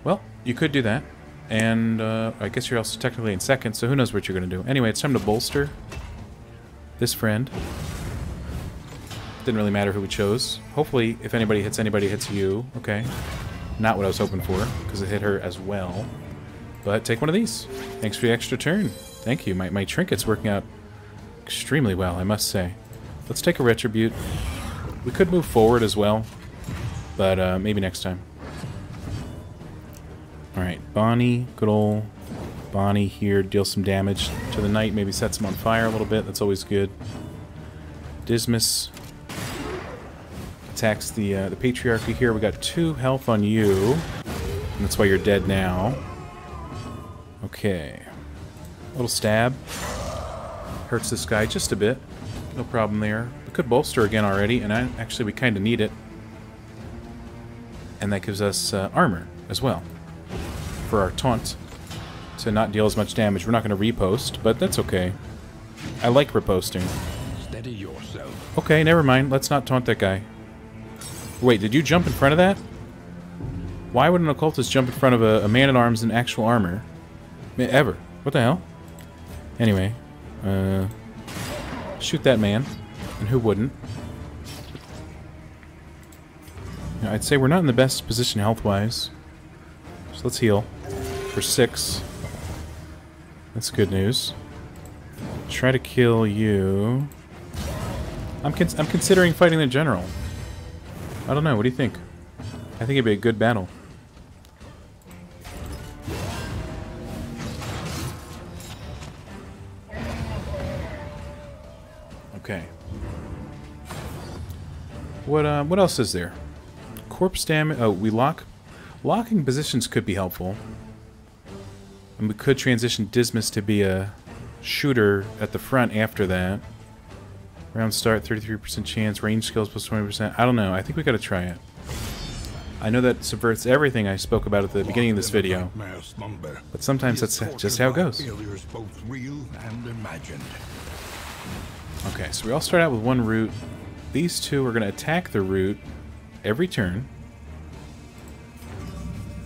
Well, you could do that. And I guess you're also technically in second, so who knows what you're going to do. Anyway, it's time to bolster this friend. Didn't really matter who we chose. Hopefully, if anybody hits anybody, it hits you. Okay. Not what I was hoping for, because it hit her as well. But take one of these. Thanks for the extra turn. Thank you. My trinket's working out extremely well, I must say. Let's take a retribute. We could move forward as well, but maybe next time. Alright, Bonnie, good old Bonnie here, deals some damage to the knight, maybe sets him on fire a little bit, that's always good. Dismas attacks the Patriarchy here. We got 2 health on you, and that's why you're dead now. Okay. Little stab. Hurts this guy just a bit. No problem there. We could bolster again already, and actually we kind of need it. And that gives us armor as well for our taunt to not deal as much damage. We're not going to repost, but that's okay. I like reposting. Steady yourself. Okay, never mind. Let's not taunt that guy. Wait, did you jump in front of that? Why would an occultist jump in front of a man-at-arms in actual armor? Ever. What the hell? Anyway. Shoot that man. And who wouldn't? Now, I'd say we're not in the best position health-wise. So let's heal. For 6. That's good news. Try to kill you. I'm considering fighting the general. I don't know. What do you think? I think it'd be a good battle. Okay. What else is there? Corpse damage. Oh, we locking positions could be helpful. And we could transition Dismas to be a shooter at the front after that. Round start, 33% chance. Range skills plus 20%. I don't know. I think we gotta try it. I know that subverts everything I spoke about at the beginning of this video. But sometimes that's just how it goes. Both real and imagined. Okay, so we all start out with 1 root. These 2 are going to attack the root every turn.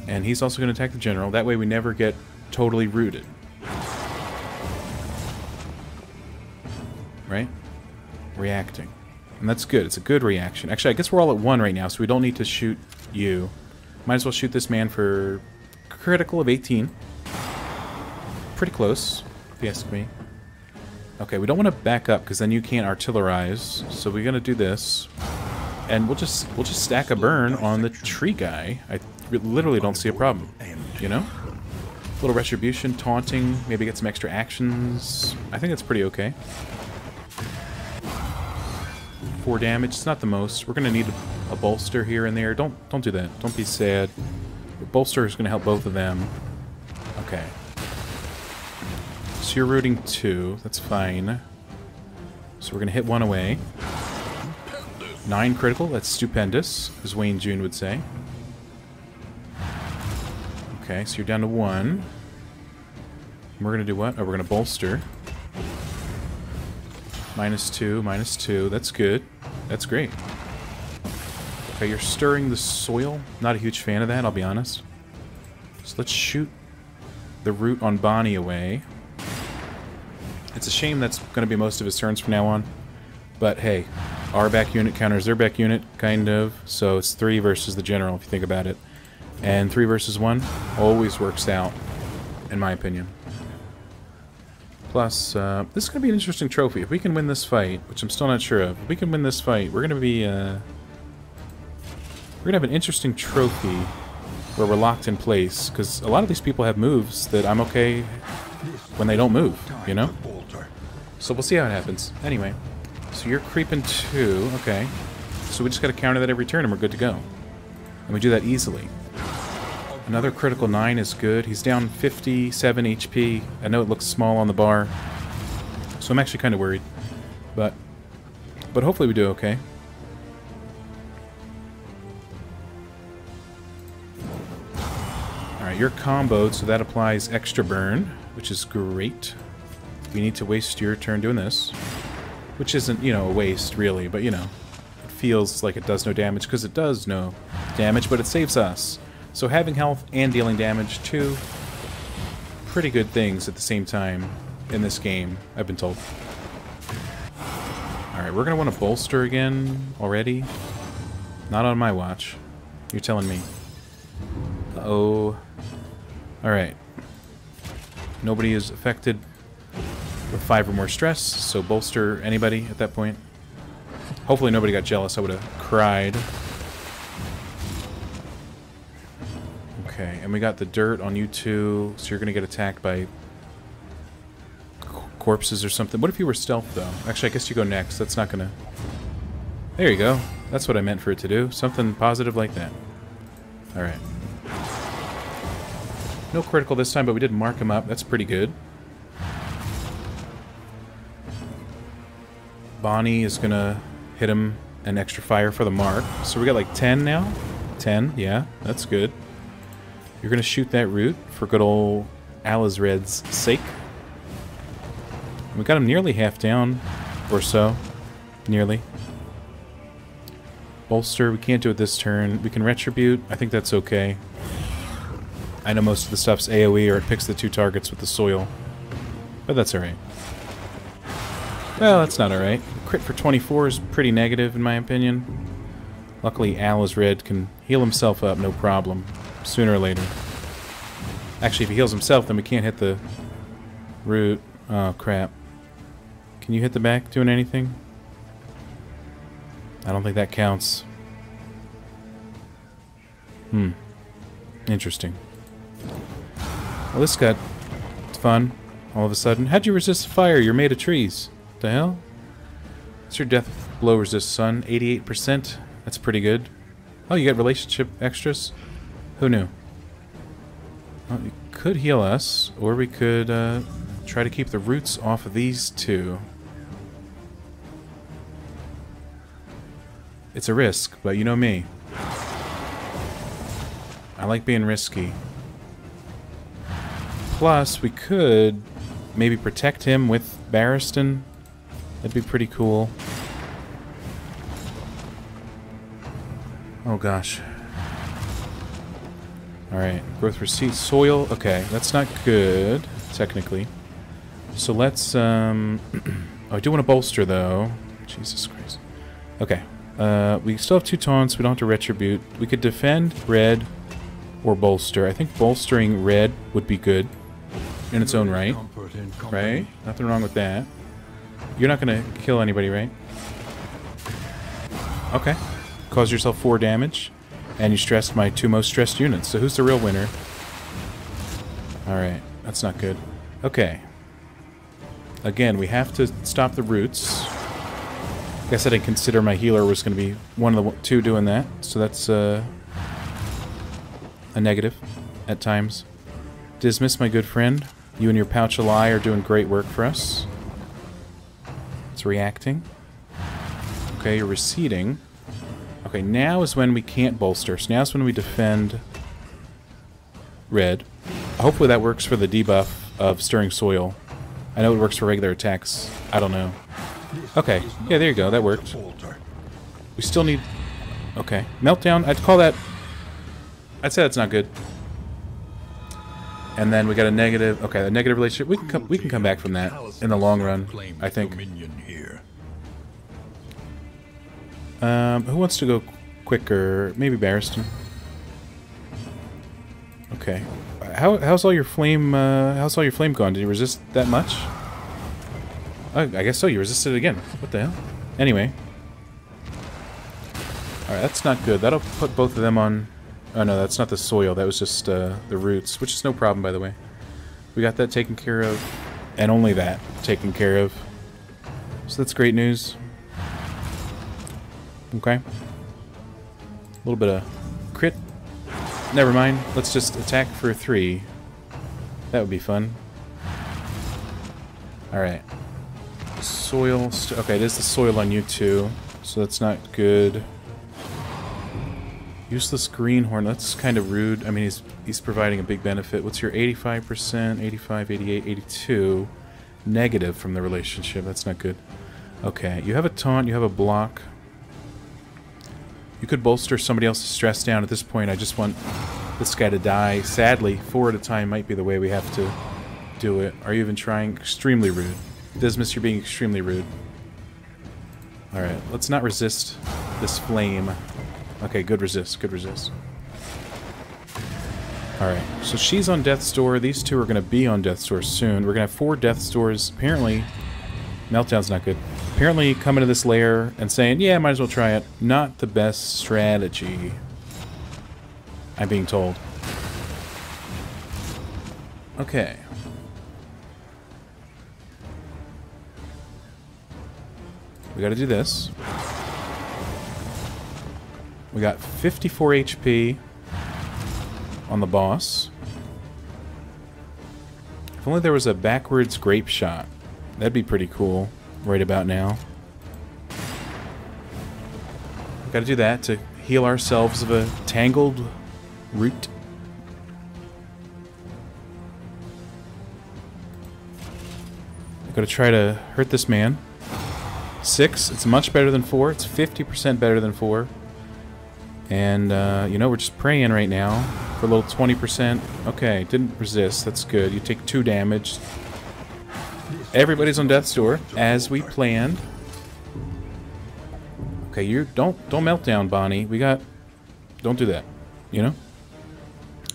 And he's also going to attack the general. That way we never get totally rooted. Right? Reacting. And that's good. It's a good reaction. Actually, I guess we're all at 1 right now, so we don't need to shoot you. Might as well shoot this man for critical of 18. Pretty close, if you ask me. Okay, we don't want to back up because then you can't artillerize. So we're gonna do this, and we'll just stack a burn on the tree guy. I literally don't see a problem. You know, a little retribution, taunting, maybe get some extra actions. I think that's pretty okay. 4 damage. It's not the most. We're gonna need a bolster here and there. Don't do that. Don't be sad. The bolster is gonna help both of them. Okay. So you're rooting 2. That's fine. So we're going to hit 1 away. 9 critical. That's stupendous, as Wayne June would say. Okay, so you're down to 1. And we're going to do what? Oh, we're going to bolster. -2, -2. That's good. That's great. Okay, you're stirring the soil. Not a huge fan of that, I'll be honest. So let's shoot the root on Bonnie away. It's a shame that's going to be most of his turns from now on. But hey, our back unit counters their back unit, kind of. So it's 3 versus the general, if you think about it. And 3 versus 1 always works out, in my opinion. Plus, this is going to be an interesting trophy. If we can win this fight, which I'm still not sure of, if we can win this fight, we're going to be, we're going to have an interesting trophy where we're locked in place. Because a lot of these people have moves that I'm okay when they don't move, you know? So we'll see how it happens. Anyway, so you're creeping 2. Okay. So we just got to counter that every turn and we're good to go. And we do that easily. Another critical 9 is good. He's down 57 HP. I know it looks small on the bar. So I'm actually kind of worried. But hopefully we do okay. Alright, you're comboed, so that applies extra burn, which is great. you need to waste your turn doing this. Which isn't, you know, a waste, really, but, you know, it feels like it does no damage, because it does no damage, but it saves us. So having health and dealing damage, two pretty good things at the same time in this game, I've been told. Alright, we're going to want to bolster again already. Not on my watch. You're telling me. Uh-oh. Alright. Nobody is affected with 5 or more stress, so bolster anybody at that point. Hopefully nobody got jealous. I would have cried. Okay, and we got the dirt on you two, so you're going to get attacked by corpses or something. What if you were stealth, though? Actually, I guess you go next. That's not going to... There you go. That's what I meant for it to do. Something positive like that. Alright. No critical this time, but we did mark him up. That's pretty good. Bonnie is going to hit him an extra fire for the mark. So we got like 10 now? 10, yeah. That's good. You're going to shoot that root for good old Alizred's sake. We got him nearly half down, or so. Nearly. Bolster, we can't do it this turn. We can retribute. I think that's okay. I know most of the stuff's AoE, or it picks the 2 targets with the soil. But that's alright. Well, that's not alright. Crit for 24 is pretty negative, in my opinion. Luckily, Alizred can heal himself up, no problem. Sooner or later. Actually, if he heals himself, then we can't hit the root. Oh, crap. Can you hit the back doing anything? I don't think that counts. Interesting. Well, this got fun all of a sudden. How'd you resist fire? You're made of trees. What the hell? What's your death blow resist, son? 88%? That's pretty good. Oh, you got relationship extras? Who knew? Well, you could heal us, or we could try to keep the roots off of these two. It's a risk, but you know me. I like being risky. Plus, we could maybe protect him with Barristan. That'd be pretty cool. Oh gosh. Alright, growth receipt, soil. Okay, that's not good, technically. So let's, oh, I do want to bolster, though. Jesus Christ. Okay. We still have 2 taunts. We don't have to retribute. We could defend red or bolster. I think bolstering red would be good in its own right. Right? Nothing wrong with that. You're not going to kill anybody, right? Okay. Cause yourself 4 damage. And you stressed my 2 most stressed units. So who's the real winner? Alright. That's not good. Okay. Again, we have to stop the roots. I guess I didn't consider my healer was going to be one of the 2 doing that. So that's a negative at times. Dismiss, my good friend. You and your pouch of lie are doing great work for us. It's reacting. Okay, you're receding. Okay, now is when we can't bolster. So now is when we defend red. Hopefully that works for the debuff of Stirring Soil. I know it works for regular attacks. I don't know. Okay, yeah, there you go. That worked. We still need... Okay, Meltdown. I'd call that... I'd say that's not good. And then we got a negative... Okay, a negative relationship. We can come back from that in the long run, I think. Who wants to go quicker? Maybe Barristan. Okay. How's all your flame? How's all your flame gone? Did you resist that much? Oh, I guess so. You resisted again. What the hell? Anyway. All right, that's not good. That'll put both of them on. Oh no, that's not the soil. That was just the roots, which is no problem, by the way. We got that taken care of, and only that taken care of. So that's great news. Okay. A little bit of crit. Never mind. Let's just attack for 3. That would be fun. Alright. Soil. Okay, it is the soil on you too. So that's not good. Useless greenhorn. That's kind of rude. I mean, he's providing a big benefit. What's your 85%? 85, 88, 82. negative from the relationship. That's not good. Okay, you have a taunt, you have a block. You could bolster somebody else's stress down. At this point, I just want this guy to die. Sadly, 4 at a time might be the way we have to do it. Are you even trying? Extremely rude. Dismas, you're being extremely rude. Alright, let's not resist this flame. Okay, good resist, good resist. Alright, so she's on Death's Door. These two are going to be on Death's Door soon. We're going to have 4 Death's Doors. Apparently, Meltdown's not good. Apparently, coming to this lair and saying, yeah, might as well try it. Not the best strategy, I'm being told. Okay. We gotta do this. We got 54 HP on the boss. If only there was a backwards grape shot. That'd be pretty cool right about now. We gotta do that to heal ourselves of a tangled root. We gotta try to hurt this man. 6, it's much better than 4. It's 50% better than 4. And, you know, we're just praying right now for a little 20%. Okay, didn't resist. That's good. You take 2 damage. Everybody's on Death's Door, as we planned. Okay, you don't melt down, Bonnie. Don't do that, you know?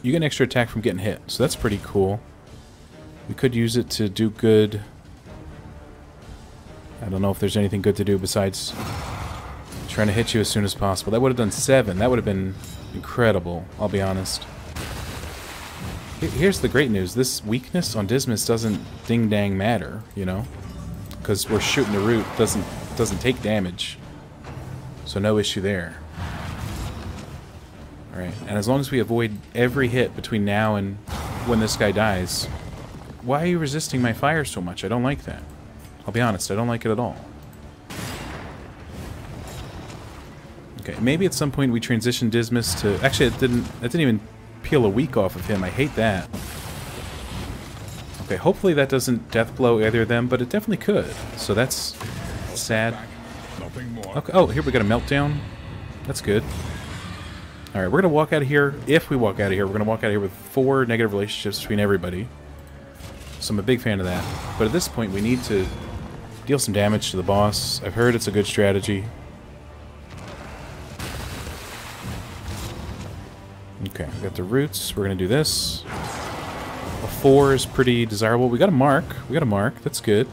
You get an extra attack from getting hit, so that's pretty cool. We could use it to do good. I don't know if there's anything good to do besides trying to hit you as soon as possible. That would have done 7. That would have been incredible, I'll be honest. Here's the great news. This weakness on Dismas doesn't ding-dang matter, you know? Because we're shooting the root. Doesn't take damage. So no issue there. Alright, and as long as we avoid every hit between now and when this guy dies... Why are you resisting my fire so much? I don't like that. I'll be honest, I don't like it at all. Okay, maybe at some point we transition Dismas to... Actually, that didn't even peel a weak off of him. I hate that. Okay, hopefully that doesn't death blow either of them, but it definitely could. So that's sad. Okay, oh, here we got a meltdown. That's good. Alright, we're going to walk out of here. If we walk out of here, we're going to walk out of here with 4 negative relationships between everybody. So I'm a big fan of that. But at this point, we need to deal some damage to the boss. I've heard it's a good strategy. Okay, we got the roots. We're going to do this. A 4 is pretty desirable. We got a mark. We got a mark. That's good.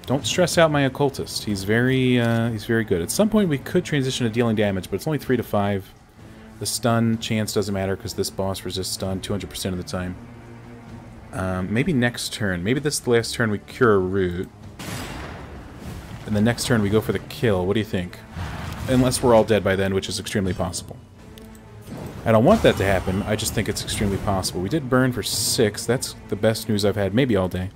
Don't stress out my occultist. He's very good. At some point, we could transition to dealing damage, but it's only 3 to 5. The stun chance doesn't matter because this boss resists stun 200% of the time. Maybe next turn. Maybe this is the last turn we cure a root. And the next turn we go for the kill. What do you think? Unless we're all dead by then, which is extremely possible. I don't want that to happen. I just think it's extremely possible. We did burn for 6. That's the best news I've had maybe all day.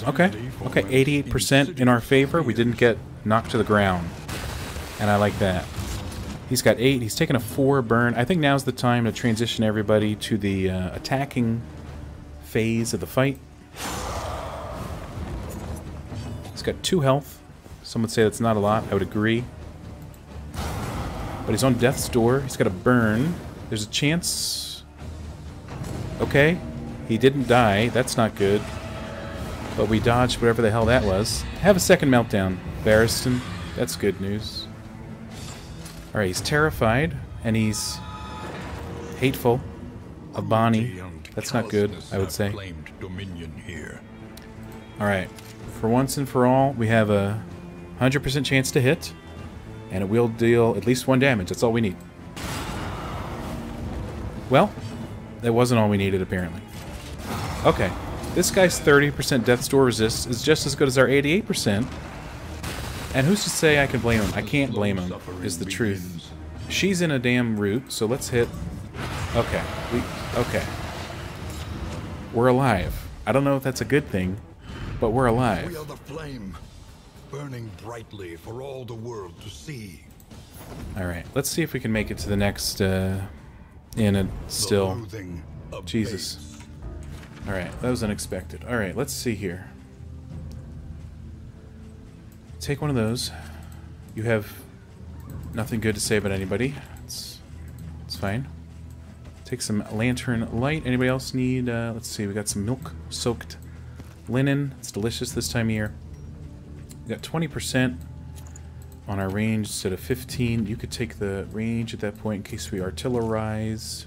Okay. Okay, 88% in our favor. We didn't get knocked to the ground. And I like that. He's got 8. He's taken a 4 burn. I think now's the time to transition everybody to the attacking phase of the fight. He's got 2 health. Some would say that's not a lot. I would agree. But he's on Death's Door. He's got a burn. There's a chance... Okay. He didn't die. That's not good. But we dodged whatever the hell that was. Have a second meltdown, Barristan. That's good news. Alright, he's terrified, and he's hateful of Bonnie. That's not good, I would say. Alright, for once and for all, we have a 100% chance to hit, and it will deal at least 1 damage. That's all we need. Well, that wasn't all we needed, apparently. Okay. This guy's 30% Death's Door resist is just as good as our 88%. And who's to say I can blame him? I can't blame him, is the truth. She's in a damn root, so let's hit... Okay. Okay. We're alive. I don't know if that's a good thing, but we're alive. We are the flame, burning brightly for all the world to see. Alright, let's see if we can make it to the next, inn still. Jesus. Alright, that was unexpected. Alright, let's see here. Take one of those. You have nothing good to say about anybody. It's fine. Take some lantern light. Anybody else need, let's see, we got some milk-soaked linen. It's delicious this time of year. We got 20% on our range instead of 15. You could take the range at that point in case we artillerize.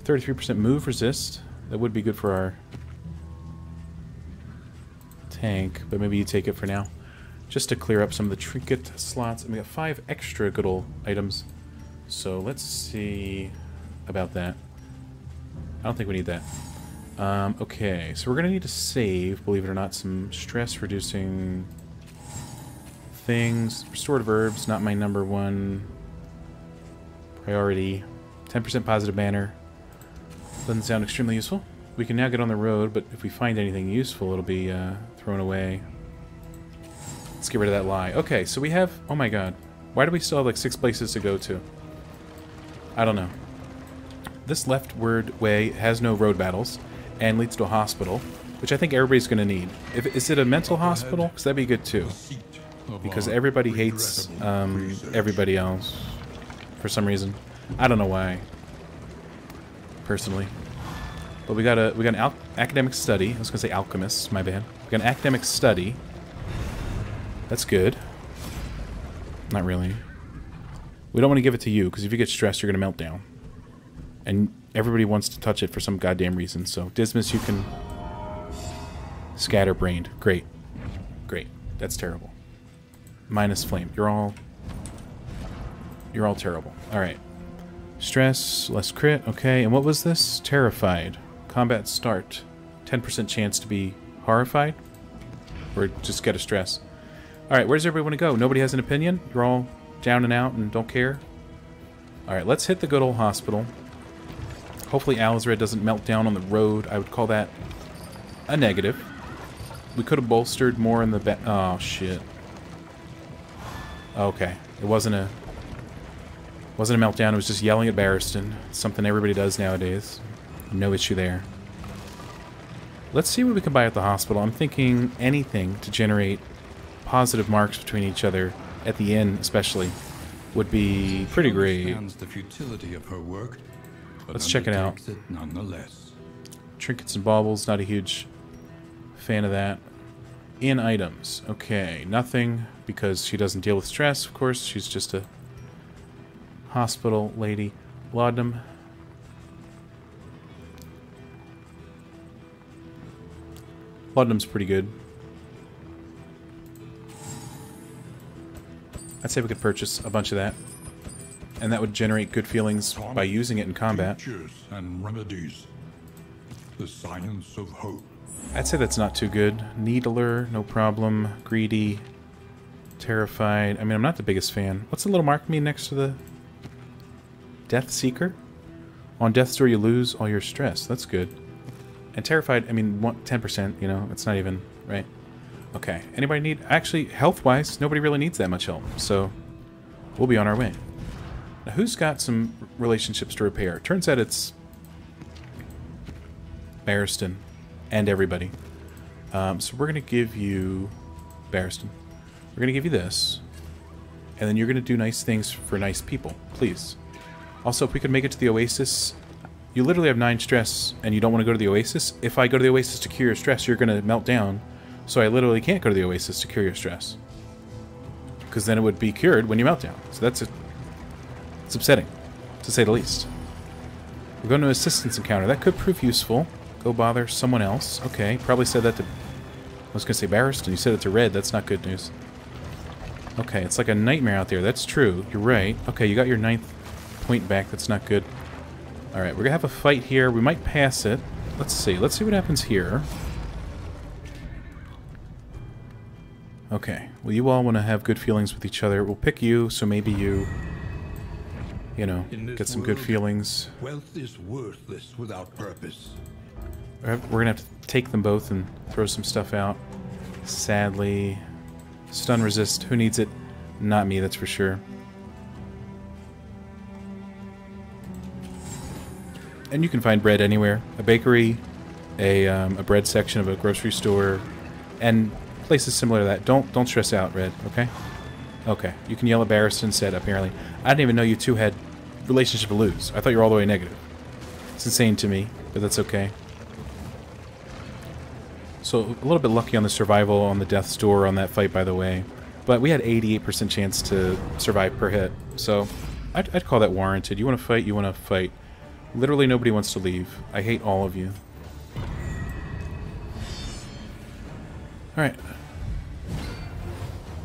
33% move resist. That would be good for our tank, but maybe you take it for now. Just to clear up some of the trinket slots. And we got 5 extra good old items. So let's see about that. I don't think we need that. Okay, so we're going to need to save, believe it or not, some stress-reducing things. Restorative herbs, not my number one priority. 10% positive banner. Doesn't sound extremely useful. We can now get on the road, but if we find anything useful, it'll be thrown away. Let's get rid of that lie. Okay, so we have... Oh my god. Why do we still have like 6 places to go to? I don't know. This leftward way has no road battles and leads to a hospital, which I think everybody's going to need. Is it a mental hospital? Because that'd be good too. Because everybody hates everybody else for some reason. I don't know why. Personally. But we got an academic study. I was going to say alchemist, my bad. We got an academic study. That's good. Not really. We don't want to give it to you, because if you get stressed, you're going to melt down. And everybody wants to touch it for some goddamn reason. So, Dismas, you can... Scatterbrained. Great. Great. That's terrible. Minus flame. You're all terrible. Alright. Stress, less crit. Okay, and what was this? Terrified. Combat start. 10% chance to be horrified? Or just get a stress. Alright, where does everybody want to go? Nobody has an opinion? You're all down and out and don't care? Alright, let's hit the good old hospital. Hopefully Alizred doesn't melt down on the road. I would call that a negative. We could have bolstered more in the back. Oh, shit. Okay. It wasn't a meltdown. It was just yelling at Barristan. It's something everybody does nowadays. No issue there. Let's see what we can buy at the hospital. I'm thinking anything to generate positive marks between each other, at the inn especially, would be pretty great. The futility of her work, let's check it out. Nonetheless. Trinkets and baubles, not a huge fan of that. In items. Okay, nothing, because she doesn't deal with stress, of course. She's just a hospital lady. Laudanum. Laudanum's pretty good. I'd say we could purchase a bunch of that. And that would generate good feelings by using it in combat. And remedies. The science of hope. I'd say that's not too good. Needler, no problem. Greedy. Terrified. I mean, I'm not the biggest fan. What's the little mark mean next to the... Death Seeker? On death's door you lose all your stress. That's good. And terrified, I mean, 10%, you know, it's not even, right? Okay, anybody need... Actually, health-wise, nobody really needs that much help, so we'll be on our way. Now, who's got some relationships to repair? Turns out it's Barristan and everybody. So we're going to give you... Barristan. We're going to give you this. And then you're going to do nice things for nice people, please. Also, if we could make it to the Oasis... You literally have 9 stress, and you don't want to go to the Oasis. If I go to the Oasis to cure your stress, you're going to melt down. So I literally can't go to the Oasis to cure your stress. Because then it would be cured when you melt down. So that's it's upsetting, to say the least. We're going to assistance encounter. That could prove useful. Go bother someone else. Okay, probably said that to... I was going to say Barristan. You said it to Red. That's not good news. Okay, it's like a nightmare out there. That's true. You're right. Okay, you got your 9th point back. That's not good. Alright, we're going to have a fight here. We might pass it. Let's see. Let's see what happens here. Okay. Well, you all want to have good feelings with each other. We'll pick you, so maybe you know, get some good feelings. Wealth is worthless without purpose. We're going to have to take them both and throw some stuff out. Sadly. Stun resist. Who needs it? Not me, that's for sure. And you can find bread anywhere. A bakery, a bread section of a grocery store, and places similar to that. Don't stress out, Red, okay? Okay, you can yell at Barristan instead, apparently. I didn't even know you two had relationship to lose. I thought you were all the way negative. It's insane to me, but that's okay. So, a little bit lucky on the survival on the death's door on that fight, by the way. But we had 88% chance to survive per hit. So, I'd call that warranted. You want to fight, you want to fight. Literally nobody wants to leave. I hate all of you. Alright.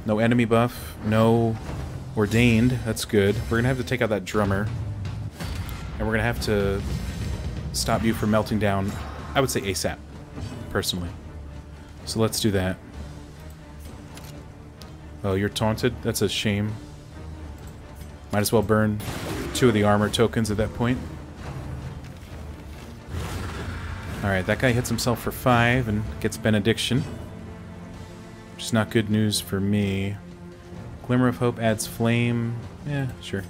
No enemy buff. No ordained. That's good. We're going to have to take out that drummer. And we're going to have to stop you from melting down, I would say ASAP, personally. So let's do that. Oh, you're taunted? That's a shame. Might as well burn 2 of the armor tokens at that point. Alright, that guy hits himself for 5 and gets benediction. Which is not good news for me. Glimmer of Hope adds flame. Yeah, sure.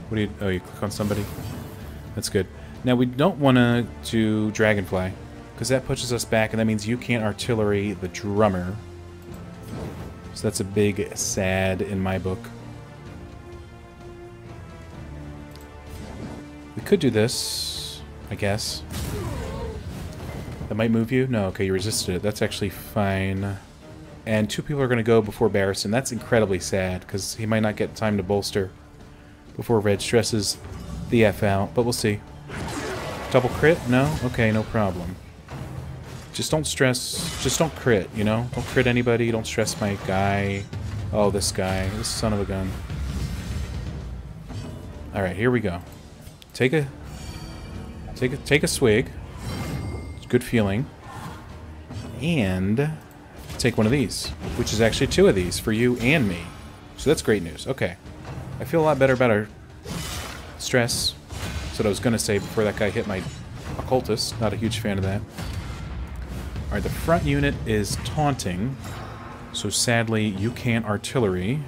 What do you... Oh, you click on somebody? That's good. Now, we don't want to do Dragonfly, because that pushes us back, and that means you can't artillery the drummer. So that's a big sad in my book. We could do this, I guess. That might move you? No, okay, you resisted it. That's actually fine. And 2 people are going to go before Barristan. That's incredibly sad, because he might not get time to bolster before Red stresses the F out, but we'll see. Double crit? No? Okay, no problem. Just don't stress, just don't crit, you know? Don't crit anybody, don't stress my guy. Oh, this guy, this son of a gun. Alright, here we go. Take a swig. It's a good feeling. And take one of these, which is actually 2 of these for you and me. So that's great news. Okay. I feel a lot better about our stress. That's what I was going to say before that guy hit my occultist. Not a huge fan of that. Alright, the front unit is taunting. So sadly, you can't artillery.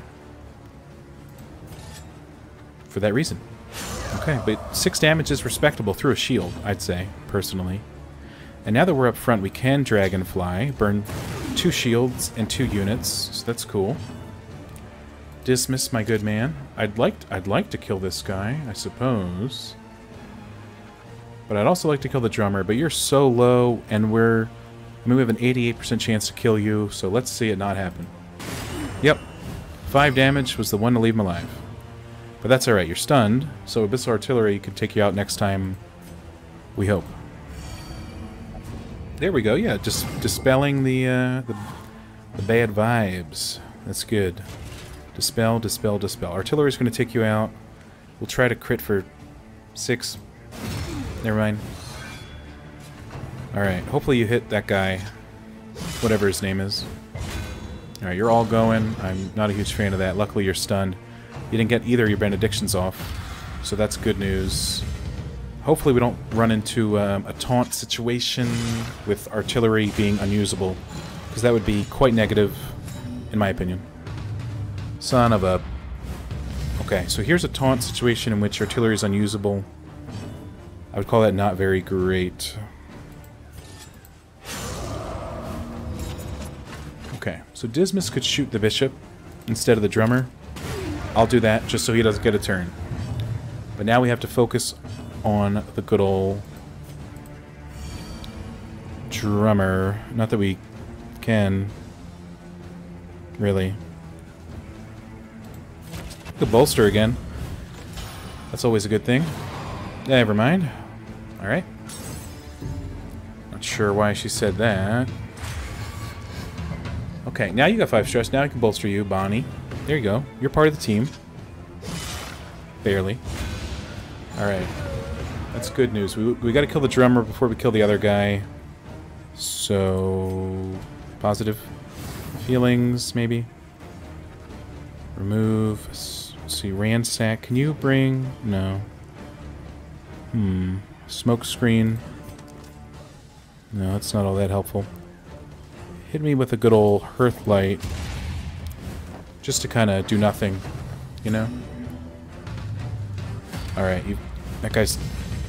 For that reason. Okay, but 6 damage is respectable through a shield, I'd say, personally. And now that we're up front, we can Dragonfly, burn 2 shields and 2 units, so that's cool. Dismiss, my good man. I'd like to kill this guy, I suppose. But I'd also like to kill the drummer, but you're so low, and we have an 88% chance to kill you, so let's see it not happen. Yep. 5 damage was the one to leave him alive. But that's alright, you're stunned, so Abyssal Artillery can take you out next time, we hope. There we go, yeah, just dispelling the bad vibes. That's good. Dispel, dispel, dispel. Artillery's going to take you out. We'll try to crit for 6. Never mind. Alright, hopefully you hit that guy. Whatever his name is. Alright, you're all going. I'm not a huge fan of that. Luckily you're stunned. You didn't get either of your benedictions off. So that's good news. Hopefully we don't run into a taunt situation with artillery being unusable. Because that would be quite negative, in my opinion. Son of a... Okay, so here's a taunt situation in which artillery is unusable. I would call that not very great. Okay, so Dismas could shoot the bishop instead of the drummer. I'll do that just so he doesn't get a turn. But now we have to focus on the good old drummer. Not that we can, really. The bolster again. That's always a good thing. Never mind. Alright. Not sure why she said that. Okay, now you got 5 stress. Now I can bolster you, Bonnie. There you go. You're part of the team. Barely. Alright. That's good news. We gotta kill the drummer before we kill the other guy. So... positive feelings, maybe? Remove... Let's see, ransack. Can you bring... No. Smoke screen. No, that's not all that helpful. Hit me with a good old hearth light. Just to kind of do nothing, you know? Alright, that guy's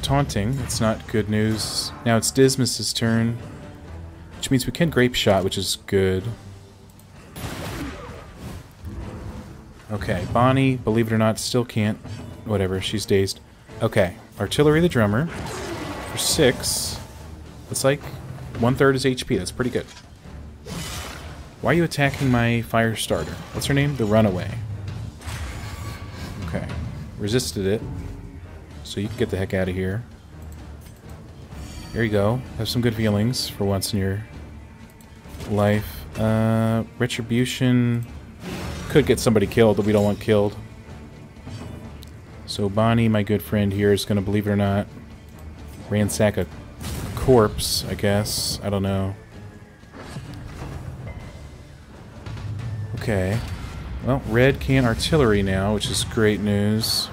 taunting. It's not good news. Now it's Dismas's turn, which means we can Grape Shot, which is good. Okay, Bonnie, believe it or not, still can't. Whatever, she's dazed. Okay, Artillery the Drummer for 6. It's like 1/3 his HP. That's pretty good. Why are you attacking my fire starter? What's her name? The Runaway. Okay, resisted it. So you can get the heck out of here. There you go. Have some good feelings for once in your life. Retribution could get somebody killed that we don't want killed. So Bonnie, my good friend here, is going to, believe it or not, ransack a corpse, I guess. I don't know. Okay. Well, red can artillery now, which is great news.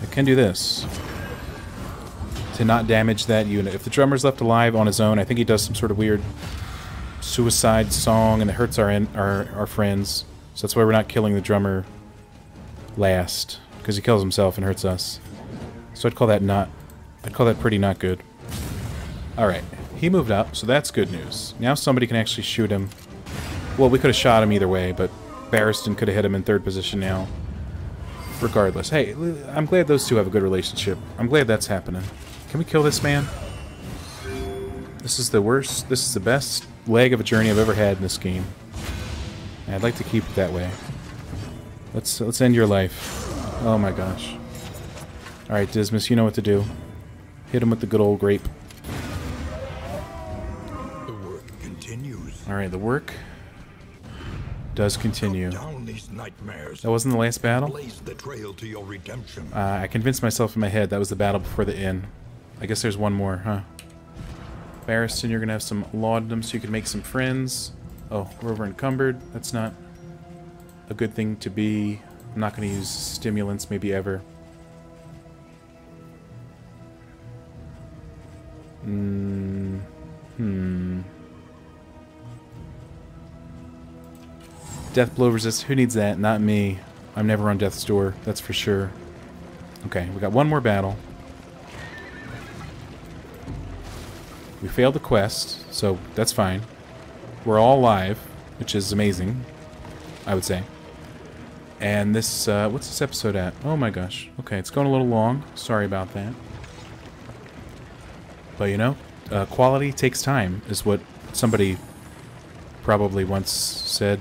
I can do this to not damage that unit. If the drummer's left alive on his own, I think he does some sort of weird suicide song and it hurts our friends. So that's why we're not killing the drummer last, because he kills himself and hurts us. So I'd call that pretty not good. Alright, he moved up, so that's good news. Now somebody can actually shoot him. Well, we could have shot him either way, but Barristan could have hit him in 3rd position now. Regardless. Hey, I'm glad those two have a good relationship. I'm glad that's happening. Can we kill this man? This is the worst, this is the best leg of a journey I've ever had in this game. And I'd like to keep it that way. Let's end your life. Oh my gosh. Alright, Dismas, you know what to do. Hit him with the good old grape. The work continues. Alright, the work does continue. Down these nightmares. That wasn't the last battle? Blaze the trail to your redemption. I convinced myself in my head that was the battle before the inn. I guess there's one more, huh? Barristan, you're gonna have some laudanum so you can make some friends. Oh, we're over encumbered. That's not a good thing to be. I'm not gonna use stimulants, maybe ever. Death blow resist. Who needs that? Not me. I'm never on death's door. That's for sure. Okay, we got one more battle. We failed the quest, so that's fine. We're all alive, which is amazing, I would say. And this, what's this episode at? Oh my gosh. Okay, it's going a little long. Sorry about that. But you know, quality takes time, is what somebody probably once said.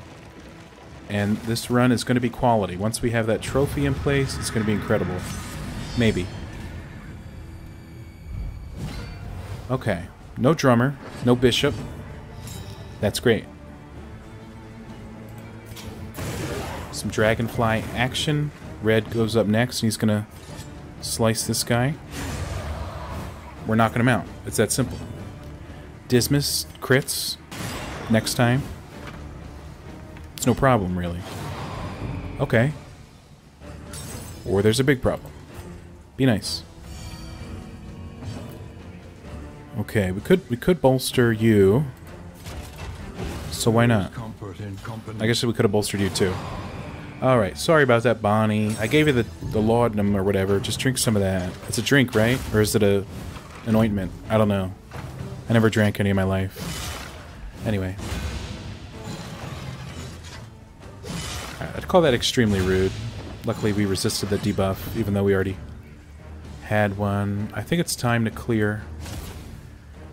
And this run is going to be quality. Once we have that trophy in place, it's going to be incredible. Maybe. Okay. No drummer. No bishop. That's great. Some dragonfly action. Red goes up next, and he's going to slice this guy. We're knocking him out. It's that simple. Dismas crits next time. It's no problem, really. Okay. Or there's a big problem. Be nice. Okay, we could bolster you. So why not? I guess we could have bolstered you too. Alright, sorry about that, Bonnie. I gave you the laudanum or whatever. Just drink some of that. It's a drink, right? Or is it an ointment? I don't know. I never drank any in my life. Anyway. I'd call that extremely rude. Luckily we resisted the debuff, even though we already had one. I think it's time to clear.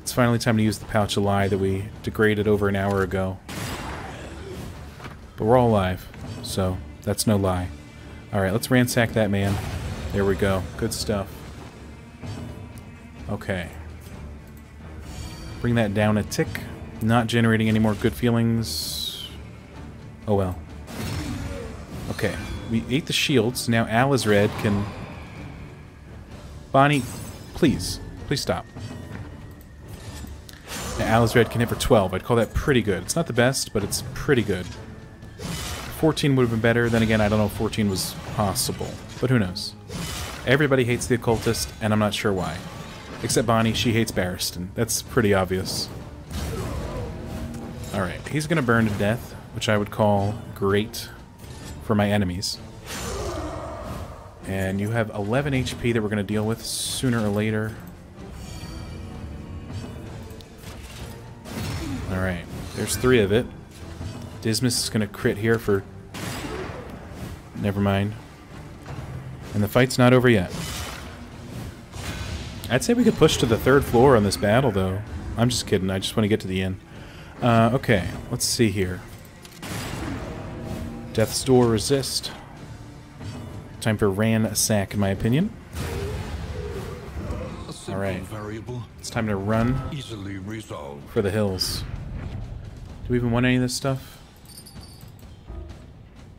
It's finally time to use the pouch of lie that we degraded over an hour ago. But we're all alive, so that's no lie. Alright, let's ransack that man. There we go. Good stuff. Okay. Bring that down a tick. Not generating any more good feelings. Oh well. Okay, we ate the shields. Now Al is red. Can... Bonnie, please. Please stop. Now Al is red can hit for 12. I'd call that pretty good. It's not the best, but it's pretty good. 14 would have been better. Then again, I don't know if 14 was possible. But who knows? Everybody hates the occultist, and I'm not sure why. Except Bonnie, she hates Barristan. That's pretty obvious. Alright, he's gonna burn to death, which I would call great for my enemies. And you have 11 HP that we're going to deal with sooner or later. Alright, there's 3 of it. Dismas is going to crit here for... Never mind. And the fight's not over yet. I'd say we could push to the 3rd floor on this battle, though. I'm just kidding. I just want to get to the end. Okay, let's see here. Death's Door resist. Time for ransack, in my opinion. Alright. It's time to run Easily resolved. for the hills. Do we even want any of this stuff?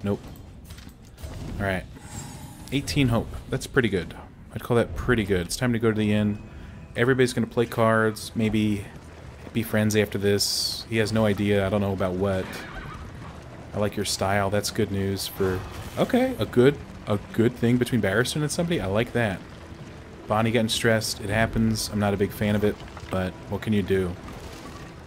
Nope. Alright. 18 hope. That's pretty good. I'd call that pretty good. It's time to go to the inn. Everybody's going to play cards. Maybe be friends after this. He has no idea. I don't know about what. I like your style. That's good news for... Okay, a good thing between Barristan and somebody. I like that. Bonnie getting stressed. It happens. I'm not a big fan of it, but what can you do?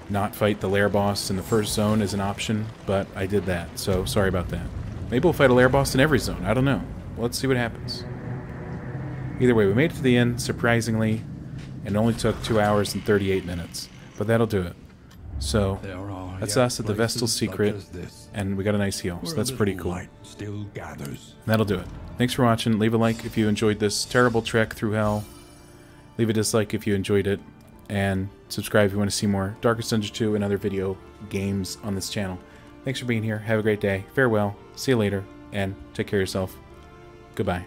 Not fight the Lair Boss in the first zone is an option, but I did that, so sorry about that. Maybe we'll fight a Lair Boss in every zone. I don't know. Let's see what happens. Either way, we made it to the end, surprisingly, and it only took 2 hours and 38 minutes. But that'll do it. So, that's us at the Vestal Secret, and we got a nice heal, so that's pretty cool. Still gathers. That'll do it. Thanks for watching. Leave a like if you enjoyed this terrible trek through hell. Leave a dislike if you enjoyed it. And subscribe if you want to see more Darkest Dungeon 2 and other video games on this channel. Thanks for being here. Have a great day. Farewell. See you later. And take care of yourself. Goodbye.